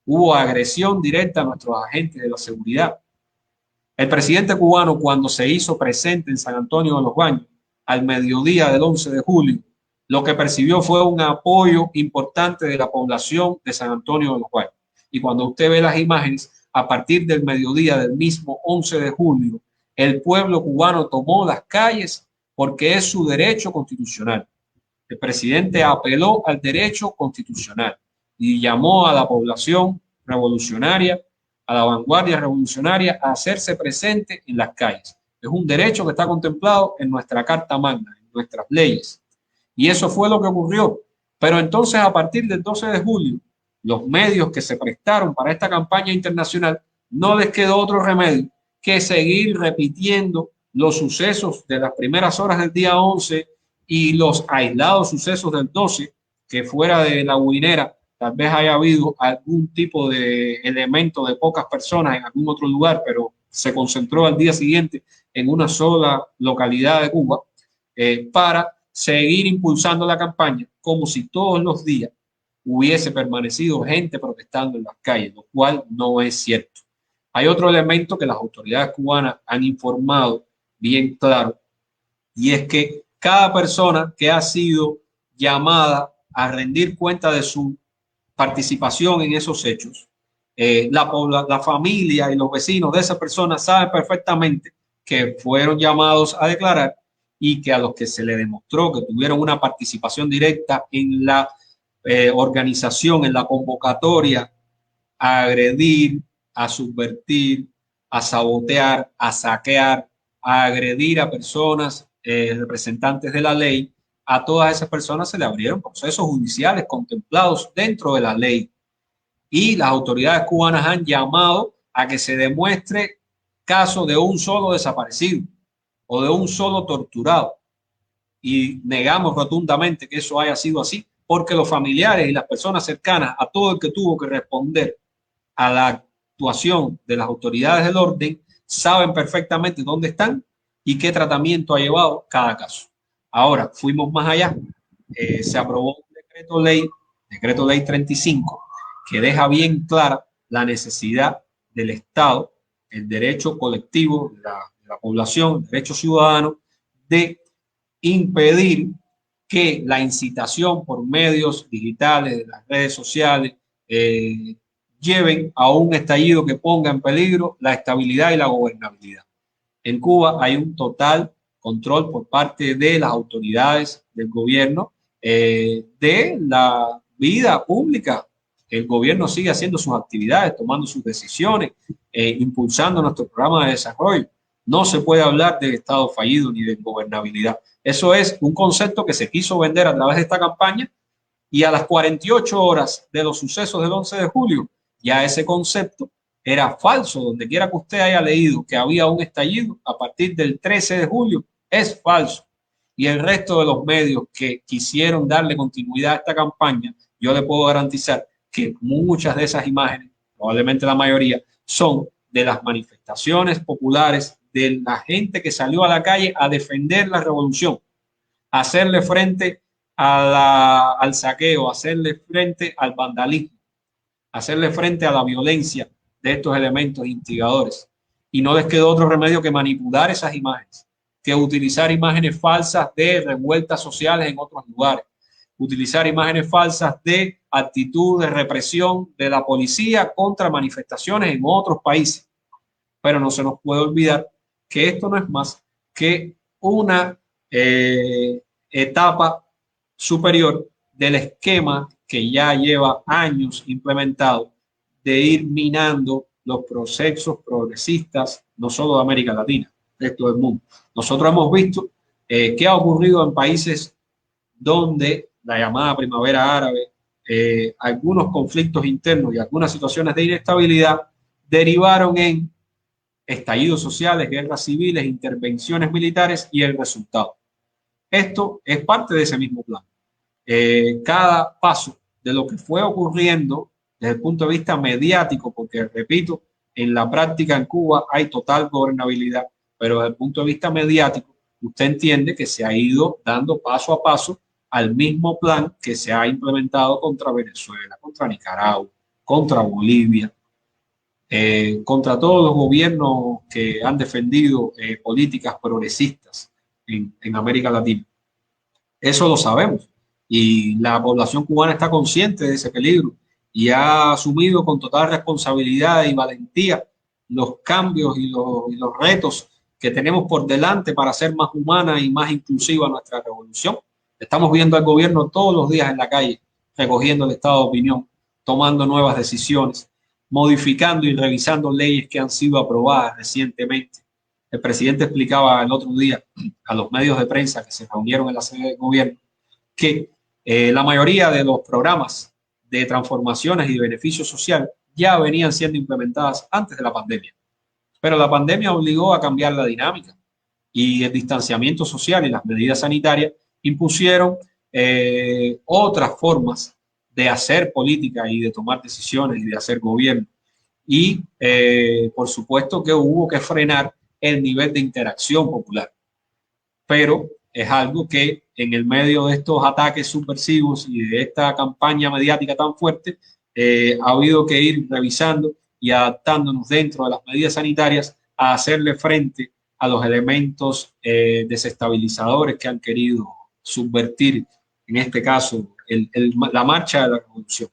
Hubo agresión directa a nuestros agentes de la seguridad. El presidente cubano, cuando se hizo presente en San Antonio de los Baños, al mediodía del 11 de julio, lo que percibió fue un apoyo importante de la población de San Antonio de los Baños. Y cuando usted ve las imágenes, a partir del mediodía del mismo 11 de julio, el pueblo cubano tomó las calles porque es su derecho constitucional. El presidente apeló al derecho constitucional y llamó a la población revolucionaria, a la vanguardia revolucionaria, a hacerse presente en las calles. Es un derecho que está contemplado en nuestra Carta Magna, en nuestras leyes. Y eso fue lo que ocurrió. Pero entonces, a partir del 12 de julio, los medios que se prestaron para esta campaña internacional, no les quedó otro remedio que seguir repitiendo los sucesos de las primeras horas del día 11 y los aislados sucesos del 12, que fuera de la Guinera tal vez haya habido algún tipo de elemento de pocas personas en algún otro lugar, pero se concentró al día siguiente en una sola localidad de Cuba, para seguir impulsando la campaña como si todos los días hubiese permanecido gente protestando en las calles, lo cual no es cierto. Hay otro elemento que las autoridades cubanas han informado bien claro, y es que cada persona que ha sido llamada a rendir cuenta de su participación en esos hechos, la familia y los vecinos de esa persona saben perfectamente que fueron llamados a declarar y que a los que se le demostró que tuvieron una participación directa en la organización, en la convocatoria, a agredir, a subvertir, a sabotear, a saquear, a agredir a personas representantes de la ley, a todas esas personas se le abrieron procesos judiciales contemplados dentro de la ley. Y las autoridades cubanas han llamado a que se demuestre caso de un solo desaparecido o de un solo torturado. Y negamos rotundamente que eso haya sido así, porque los familiares y las personas cercanas a todo el que tuvo que responder a la actuación de las autoridades del orden saben perfectamente dónde están y qué tratamiento ha llevado cada caso. Ahora, fuimos más allá. Se aprobó un decreto ley 35, que deja bien clara la necesidad del Estado, el derecho colectivo de la población, el derecho ciudadano, de impedir que la incitación por medios digitales, de las redes sociales, lleven a un estallido que ponga en peligro la estabilidad y la gobernabilidad. En Cuba hay un total control por parte de las autoridades del gobierno de la vida pública. El gobierno sigue haciendo sus actividades, tomando sus decisiones, impulsando nuestro programa de desarrollo. No se puede hablar de Estado fallido ni de gobernabilidad. Eso es un concepto que se quiso vender a través de esta campaña, y a las 48 horas de los sucesos del 11 de julio, ya ese concepto era falso. Donde quiera que usted haya leído que había un estallido a partir del 13 de julio, es falso. Y el resto de los medios que quisieron darle continuidad a esta campaña, yo le puedo garantizar que muchas de esas imágenes, probablemente la mayoría, son de las manifestaciones populares de la gente que salió a la calle a defender la revolución, a hacerle frente al saqueo, a hacerle frente al vandalismo, a hacerle frente a la violencia de estos elementos instigadores. Y no les quedó otro remedio que manipular esas imágenes, que utilizar imágenes falsas de revueltas sociales en otros lugares, utilizar imágenes falsas de actitud de represión de la policía contra manifestaciones en otros países. Pero no se nos puede olvidar que esto no es más que una etapa superior del esquema que ya lleva años implementado de ir minando los procesos progresistas, no solo de América Latina, de todo el mundo. Nosotros hemos visto qué ha ocurrido en países donde la llamada primavera árabe, algunos conflictos internos y algunas situaciones de inestabilidad derivaron en estallidos sociales, guerras civiles, intervenciones militares y el resultado. Esto es parte de ese mismo plan. Cada paso de lo que fue ocurriendo desde el punto de vista mediático, porque repito, en la práctica en Cuba hay total gobernabilidad, pero desde el punto de vista mediático, usted entiende que se ha ido dando paso a paso al mismo plan que se ha implementado contra Venezuela, contra Nicaragua, contra Bolivia, contra todos los gobiernos que han defendido políticas progresistas en América Latina. Eso lo sabemos, y la población cubana está consciente de ese peligro y ha asumido con total responsabilidad y valentía los cambios y los retos que tenemos por delante para hacer más humana y más inclusiva nuestra revolución. Estamos viendo al gobierno todos los días en la calle, recogiendo el estado de opinión, tomando nuevas decisiones, modificando y revisando leyes que han sido aprobadas recientemente. El presidente explicaba el otro día a los medios de prensa que se reunieron en la sede del gobierno que la mayoría de los programas de transformaciones y de beneficio social ya venían siendo implementadas antes de la pandemia. Pero la pandemia obligó a cambiar la dinámica, y el distanciamiento social y las medidas sanitarias impusieron otras formas de hacer política y de tomar decisiones y de hacer gobierno. Y por supuesto que hubo que frenar el nivel de interacción popular. Pero es algo que en el medio de estos ataques subversivos y de esta campaña mediática tan fuerte, ha habido que ir revisando y adaptándonos dentro de las medidas sanitarias a hacerle frente a los elementos desestabilizadores que han querido subvertir, en este caso, la marcha de la revolución.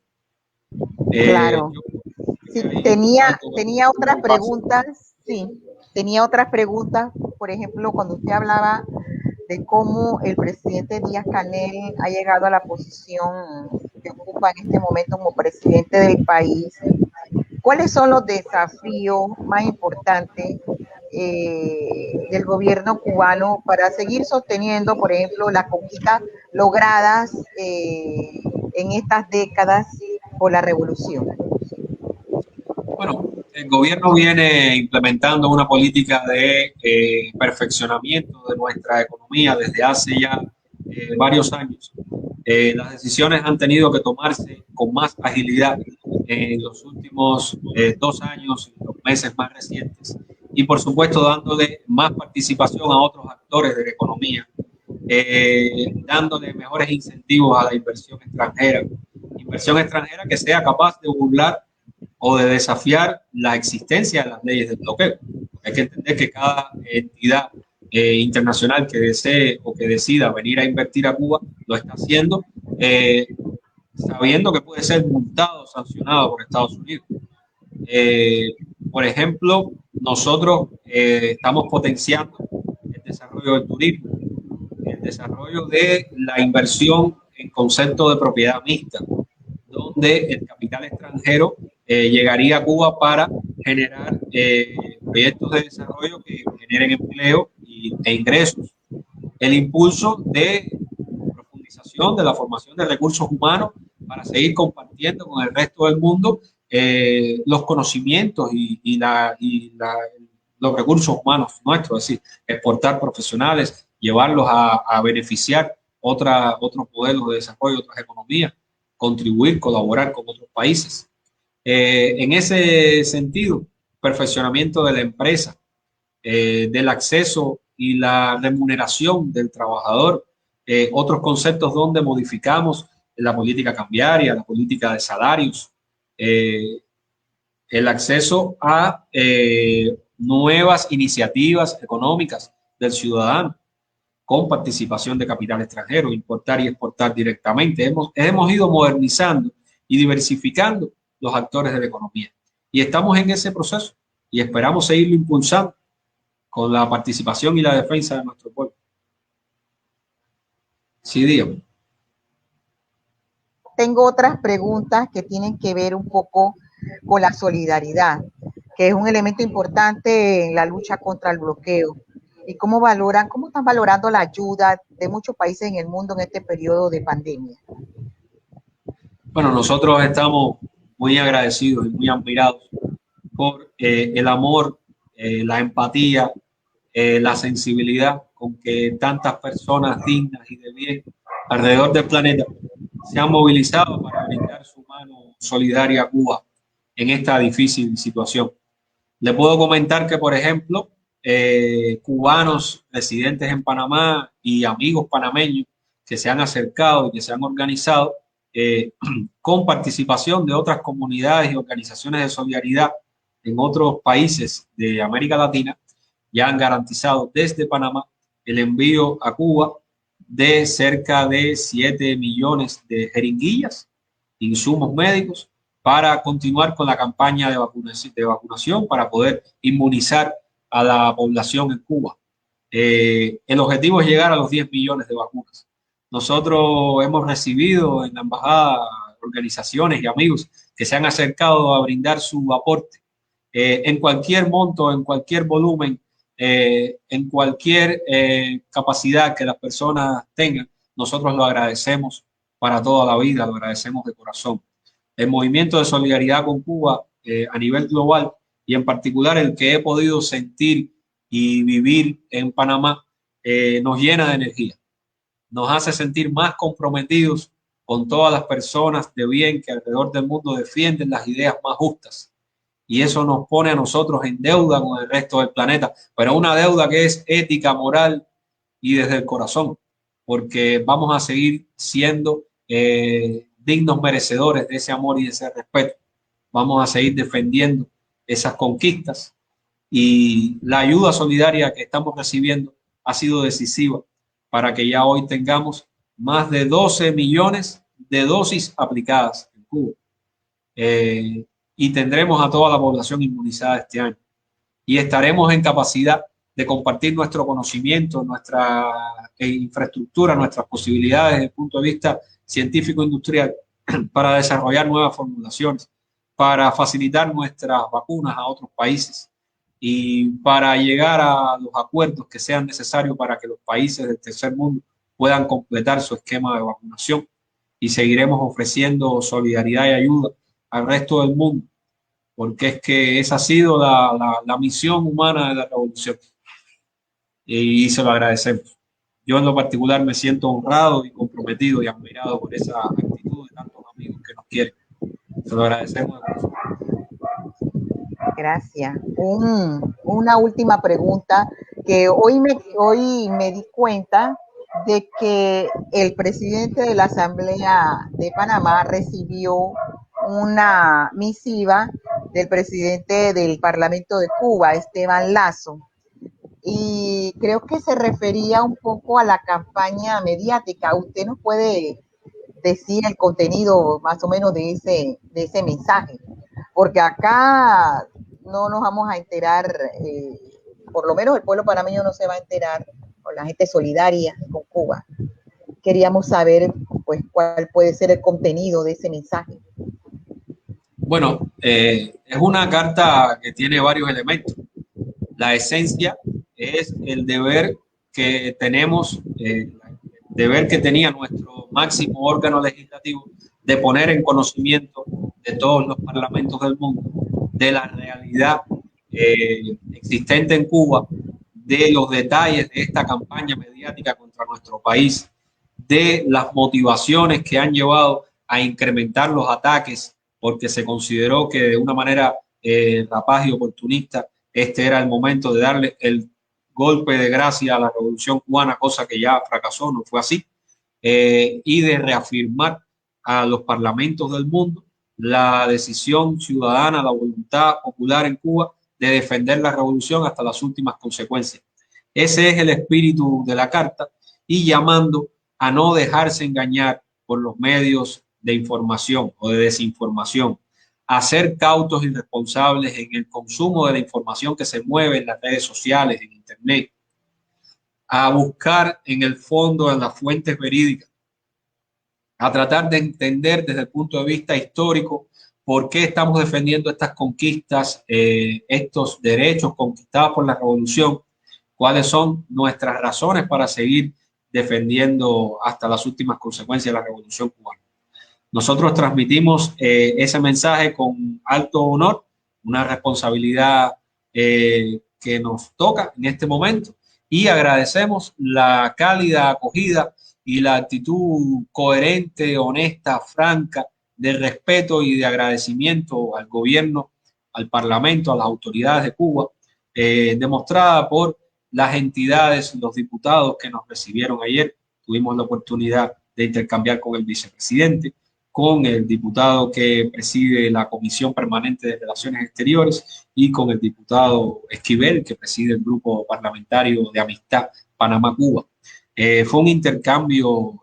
Claro. Sí, tenía otras preguntas, sí, tenía otras preguntas, por ejemplo, cuando usted hablaba de cómo el presidente Díaz-Canel ha llegado a la posición que ocupa en este momento como presidente del país. ¿Cuáles son los desafíos más importantes del gobierno cubano para seguir sosteniendo, por ejemplo, las conquistas logradas en estas décadas por la revolución? Bueno, el gobierno viene implementando una política de perfeccionamiento de nuestra economía desde hace ya varios años. Las decisiones han tenido que tomarse con más agilidad en los últimos 2 años, en los meses más recientes, y por supuesto dándole más participación a otros actores de la economía, dándole mejores incentivos a la inversión extranjera que sea capaz de burlar o de desafiar la existencia de las leyes del bloqueo. Hay que entender que cada entidad internacional que desee o que decida venir a invertir a Cuba lo está haciendo sabiendo que puede ser multado o sancionado por Estados Unidos. Por ejemplo, nosotros estamos potenciando el desarrollo del turismo, el desarrollo de la inversión en concepto de propiedad mixta, donde el capital extranjero llegaría a Cuba para generar proyectos de desarrollo que generen empleo e ingresos. El impulso de profundización de la formación de recursos humanos para seguir compartiendo con el resto del mundo los conocimientos y los recursos humanos nuestros, es decir, exportar profesionales, llevarlos a beneficiar otros modelos de desarrollo, otras economías, contribuir, colaborar con otros países. En ese sentido, perfeccionamiento de la empresa, del acceso y la remuneración del trabajador, otros conceptos donde modificamos la política cambiaria, la política de salarios, el acceso a nuevas iniciativas económicas del ciudadano con participación de capital extranjero, importar y exportar directamente. Hemos ido modernizando y diversificando los actores de la economía. Y estamos en ese proceso y esperamos seguirlo impulsando con la participación y la defensa de nuestro pueblo. Sí, dígame. Tengo otras preguntas que tienen que ver un poco con la solidaridad, que es un elemento importante en la lucha contra el bloqueo. ¿Y cómo están valorando la ayuda de muchos países en el mundo en este periodo de pandemia? Bueno, nosotros estamos muy agradecidos y muy admirados por el amor, la empatía, la sensibilidad con que tantas personas dignas y de bien alrededor del planeta se han movilizado para brindar su mano solidaria a Cuba en esta difícil situación. Le puedo comentar que, por ejemplo, cubanos residentes en Panamá y amigos panameños que se han acercado y que se han organizado con participación de otras comunidades y organizaciones de solidaridad en otros países de América Latina, ya han garantizado desde Panamá el envío a Cuba de cerca de 7 millones de jeringuillas, insumos médicos, para continuar con la campaña de vacunación para poder inmunizar a la población en Cuba. El objetivo es llegar a los 10 millones de vacunas. Nosotros hemos recibido en la embajada organizaciones y amigos que se han acercado a brindar su aporte en cualquier monto, en cualquier volumen, en cualquier capacidad que las personas tengan. Nosotros lo agradecemos para toda la vida, lo agradecemos de corazón. El movimiento de solidaridad con Cuba a nivel global y en particular el que he podido sentir y vivir en Panamá nos llena de energía, nos hace sentir más comprometidos con todas las personas de bien que alrededor del mundo defienden las ideas más justas. Y eso nos pone a nosotros en deuda con el resto del planeta, pero una deuda que es ética, moral y desde el corazón, porque vamos a seguir siendo dignos merecedores de ese amor y de ese respeto. Vamos a seguir defendiendo esas conquistas, y la ayuda solidaria que estamos recibiendo ha sido decisiva para que ya hoy tengamos más de 12 millones de dosis aplicadas en Cuba. Y tendremos a toda la población inmunizada este año. Y estaremos en capacidad de compartir nuestro conocimiento, nuestra infraestructura, nuestras posibilidades desde el punto de vista científico-industrial para desarrollar nuevas formulaciones, para facilitar nuestras vacunas a otros países y para llegar a los acuerdos que sean necesarios para que los países del tercer mundo puedan completar su esquema de vacunación. Y seguiremos ofreciendo solidaridad y ayuda al resto del mundo, porque es que esa ha sido la misión humana de la revolución, y se lo agradecemos. Yo en lo particular me siento honrado y comprometido y admirado por esa actitud de tantos amigos que nos quieren. Se lo agradecemos. Gracias. Una última pregunta, que hoy me di cuenta de que el presidente de la Asamblea de Panamá recibió una misiva del presidente del Parlamento de Cuba, Esteban Lazo, y creo que se refería un poco a la campaña mediática. ¿Usted nos puede decir el contenido más o menos de ese mensaje? Porque acá no nos vamos a enterar, por lo menos el pueblo panameño no se va a enterar, con la gente solidaria con Cuba. Queríamos saber, pues, cuál puede ser el contenido de ese mensaje. Bueno, es una carta que tiene varios elementos. La esencia es el deber que tenemos, el deber que tenía nuestro máximo órgano legislativo de poner en conocimiento de todos los parlamentos del mundo de la realidad existente en Cuba, de los detalles de esta campaña mediática contra nuestro país, de las motivaciones que han llevado a incrementar los ataques, porque se consideró que de una manera rapaz y oportunista este era el momento de darle el golpe de gracia a la revolución cubana, cosa que ya fracasó, no fue así, y de reafirmar a los parlamentos del mundo la decisión ciudadana, la voluntad popular en Cuba de defender la revolución hasta las últimas consecuencias. Ese es el espíritu de la carta, y llamando a no dejarse engañar por los medios de información o de desinformación, a ser cautos y responsables en el consumo de la información que se mueve en las redes sociales, en Internet, a buscar en el fondo en las fuentes verídicas, a tratar de entender desde el punto de vista histórico por qué estamos defendiendo estas conquistas, estos derechos conquistados por la revolución, cuáles son nuestras razones para seguir defendiendo hasta las últimas consecuencias de la revolución cubana. Nosotros transmitimos ese mensaje con alto honor, una responsabilidad que nos toca en este momento, y agradecemos la cálida acogida y la actitud coherente, honesta, franca, de respeto y de agradecimiento al gobierno, al parlamento, a las autoridades de Cuba, demostrada por las entidades, los diputados que nos recibieron ayer. Tuvimos la oportunidad de intercambiar con el vicepresidente, con el diputado que preside la Comisión Permanente de Relaciones Exteriores y con el diputado Esquivel, que preside el Grupo Parlamentario de Amistad Panamá-Cuba. Fue un intercambio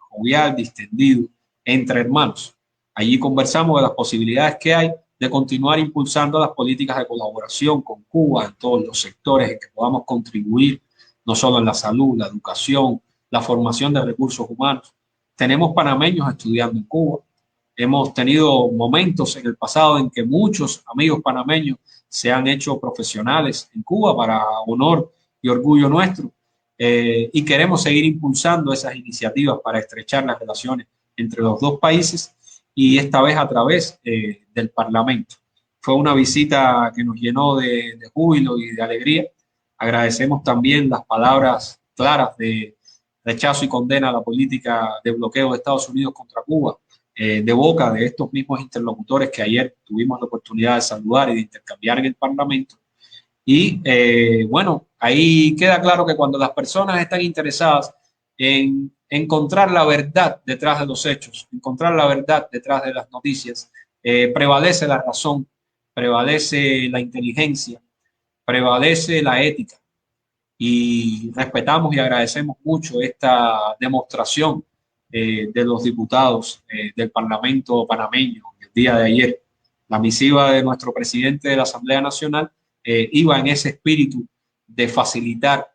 jovial, distendido, entre hermanos. Allí conversamos de las posibilidades que hay de continuar impulsando las políticas de colaboración con Cuba en todos los sectores en que podamos contribuir, no solo en la salud, la educación, la formación de recursos humanos. Tenemos panameños estudiando en Cuba. Hemos tenido momentos en el pasado en que muchos amigos panameños se han hecho profesionales en Cuba para honor y orgullo nuestro. Y queremos seguir impulsando esas iniciativas para estrechar las relaciones entre los dos países, y esta vez a través del Parlamento. Fue una visita que nos llenó de júbilo y de alegría. Agradecemos también las palabras claras de rechazo y condena a la política de bloqueo de Estados Unidos contra Cuba, de boca de estos mismos interlocutores que ayer tuvimos la oportunidad de saludar y de intercambiar en el Parlamento. Y bueno, Ahí queda claro que cuando las personas están interesadas en encontrar la verdad detrás de los hechos, encontrar la verdad detrás de las noticias, prevalece la razón, prevalece la inteligencia, prevalece la ética. Y respetamos y agradecemos mucho esta demostración de los diputados del Parlamento panameño el día de ayer. La misiva de nuestro presidente de la Asamblea Nacional iba en ese espíritu de facilitar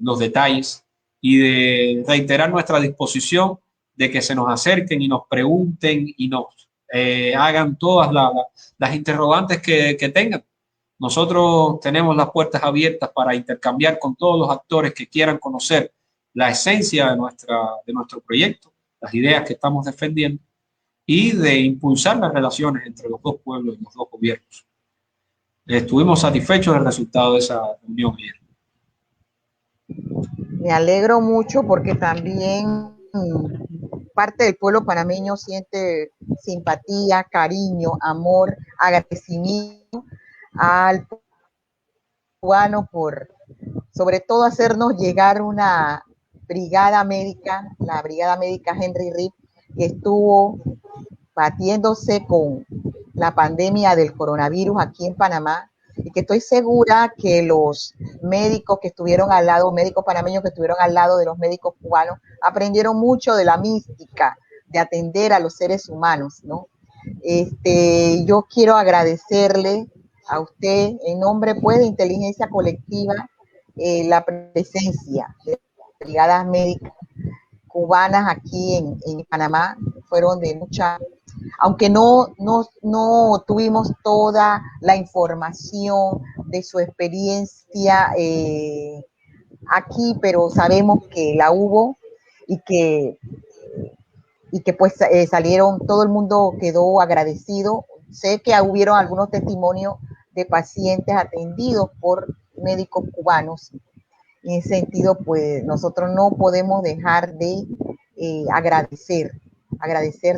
los detalles y de reiterar nuestra disposición de que se nos acerquen y nos pregunten y nos hagan todas las interrogantes que tengan. Nosotros tenemos las puertas abiertas para intercambiar con todos los actores que quieran conocer la esencia de nuestro proyecto, las ideas que estamos defendiendo y de impulsar las relaciones entre los dos pueblos y los dos gobiernos. Estuvimos satisfechos del resultado de esa reunión ayer. Me alegro mucho porque también parte del pueblo panameño siente simpatía, cariño, amor, agradecimiento al cubano por, sobre todo, hacernos llegar una brigada médica, la brigada médica Henry Reed, que estuvo batiéndose con la pandemia del coronavirus aquí en Panamá, y que estoy segura que los médicos que estuvieron al lado, médicos panameños que estuvieron al lado de los médicos cubanos, aprendieron mucho de la mística de atender a los seres humanos, ¿no? Yo quiero agradecerle a usted, en nombre pues de Inteligencia Colectiva, la presencia de brigadas médicas cubanas aquí en Panamá. Fueron de mucha, aunque no tuvimos toda la información de su experiencia aquí, pero sabemos que la hubo y que pues salieron, todo el mundo quedó agradecido. Sé que hubieron algunos testimonios de pacientes atendidos por médicos cubanos. En ese sentido, pues nosotros no podemos dejar de agradecer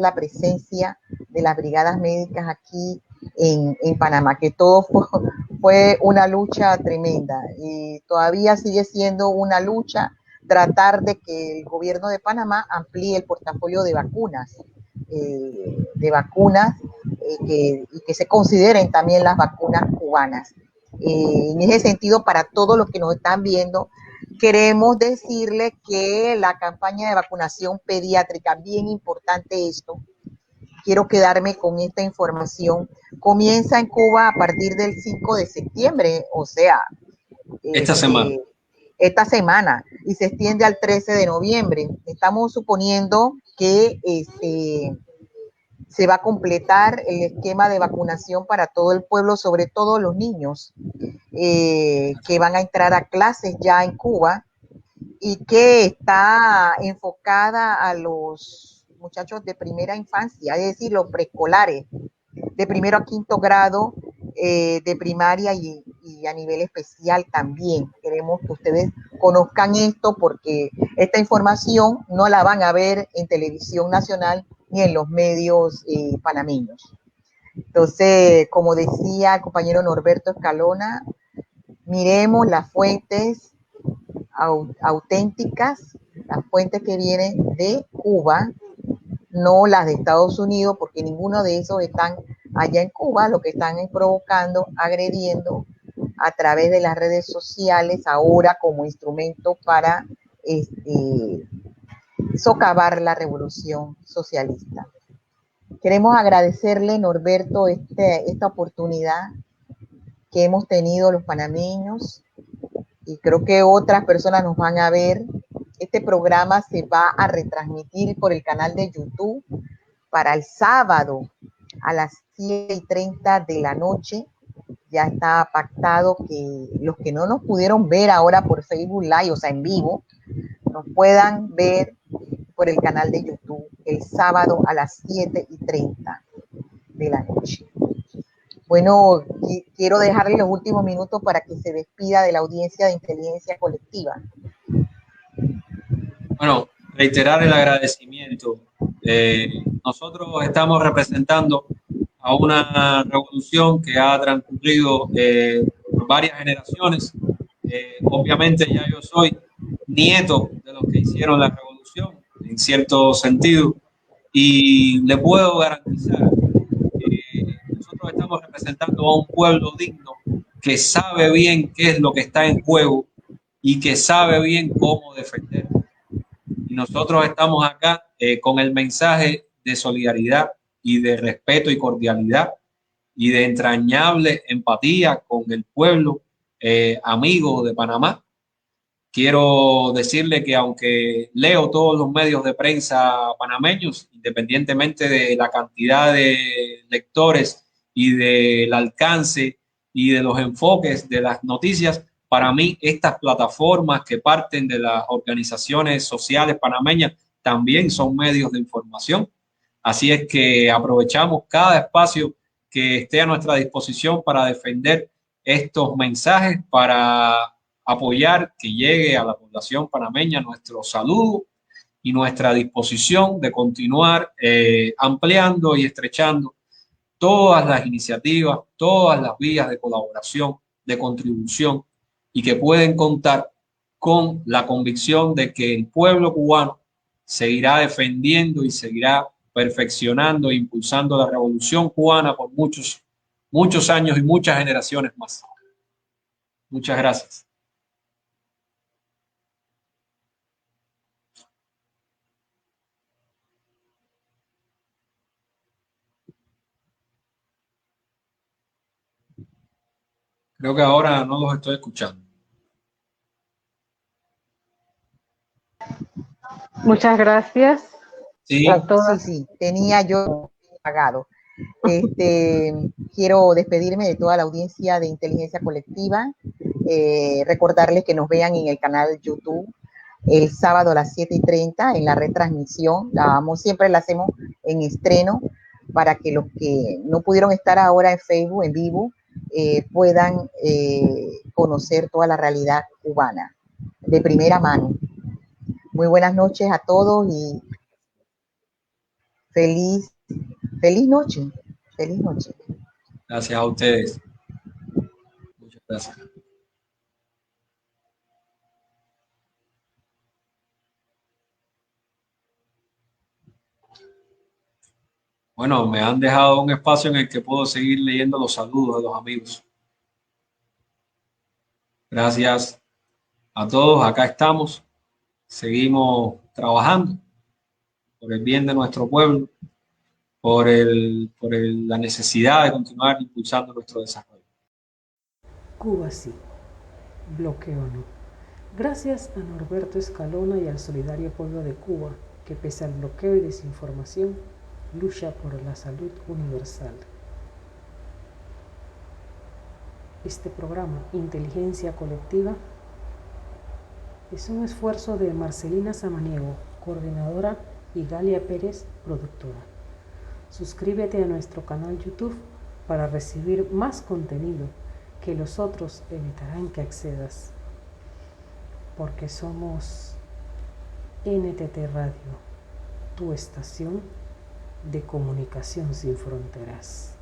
la presencia de las brigadas médicas aquí en Panamá, que todo fue una lucha tremenda y todavía sigue siendo una lucha tratar de que el gobierno de Panamá amplíe el portafolio de vacunas, y que se consideren también las vacunas cubanas. En ese sentido, para todos los que nos están viendo, queremos decirles que la campaña de vacunación pediátrica, bien importante esto, quiero quedarme con esta información, comienza en Cuba a partir del 5 de septiembre, o sea, esta semana, y se extiende al 13 de noviembre. Estamos suponiendo que se va a completar el esquema de vacunación para todo el pueblo, sobre todo los niños que van a entrar a clases ya en Cuba, y que está enfocada a los muchachos de primera infancia, es decir, los preescolares, de primero a quinto grado, de primaria y a nivel especial también. Queremos que ustedes conozcan esto porque esta información no la van a ver en televisión nacional ni en los medios panameños. Entonces, como decía el compañero Norberto Escalona, miremos las fuentes auténticas, las fuentes que vienen de Cuba, no las de Estados Unidos, porque ninguno de esos están allá en Cuba. Lo que están es provocando, agrediendo a través de las redes sociales, ahora como instrumento para socavar la revolución socialista. Queremos agradecerle, Norberto, esta oportunidad que hemos tenido los panameños, y creo que otras personas nos van a ver. Este programa se va a retransmitir por el canal de YouTube para el sábado a las 7:30 de la noche. Ya está pactado que los que no nos pudieron ver ahora por Facebook Live, o sea, en vivo, nos puedan ver por el canal de YouTube el sábado a las 7:30 de la noche. Bueno, quiero dejarle los últimos minutos para que se despida de la audiencia de Inteligencia Colectiva. Bueno, reiterar el agradecimiento. Nosotros estamos representando a una revolución que ha transcurrido por varias generaciones, Obviamente ya yo soy nieto de los que hicieron la revolución, en cierto sentido, y le puedo garantizar que nosotros estamos representando a un pueblo digno que sabe bien qué es lo que está en juego y que sabe bien cómo defender. Y nosotros estamos acá con el mensaje de solidaridad y de respeto y cordialidad y de entrañable empatía con el pueblo amigo de Panamá. Quiero decirle que aunque leo todos los medios de prensa panameños, independientemente de la cantidad de lectores y del alcance y de los enfoques de las noticias, para mí estas plataformas que parten de las organizaciones sociales panameñas también son medios de información. Así es que aprovechamos cada espacio que esté a nuestra disposición para defender estos mensajes, para apoyar que llegue a la población panameña nuestro saludo y nuestra disposición de continuar ampliando y estrechando todas las iniciativas, todas las vías de colaboración, de contribución y que pueden contar con la convicción de que el pueblo cubano seguirá defendiendo y seguirá perfeccionando e impulsando la revolución cubana por muchos, muchos años y muchas generaciones más. Muchas gracias. Creo que ahora no los estoy escuchando. Muchas gracias Sí, a todas. Sí, tenía yo pagado. Quiero despedirme de toda la audiencia de Inteligencia Colectiva, recordarles que nos vean en el canal YouTube el sábado a las 7:30 en la retransmisión. Siempre la hacemos en estreno para que los que no pudieron estar ahora en Facebook en vivo puedan conocer toda la realidad cubana de primera mano. Muy buenas noches a todos y feliz noche. Feliz noche. gracias a ustedes. Muchas gracias. Bueno, me han dejado un espacio en el que puedo seguir leyendo los saludos de los amigos. Gracias a todos, acá estamos. Seguimos trabajando por el bien de nuestro pueblo, la necesidad de continuar impulsando nuestro desarrollo. Cuba sí, bloqueo no. Gracias a Norberto Escalona y al solidario pueblo de Cuba, que pese al bloqueo y desinformación, lucha por la salud universal. Este programa, Inteligencia Colectiva, es un esfuerzo de Marcelina Samaniego, coordinadora, y Galia Pérez, productora. Suscríbete a nuestro canal YouTube para recibir más contenido que los otros evitarán que accedas. Porque somos NTT Radio, tu estación de comunicación sin fronteras.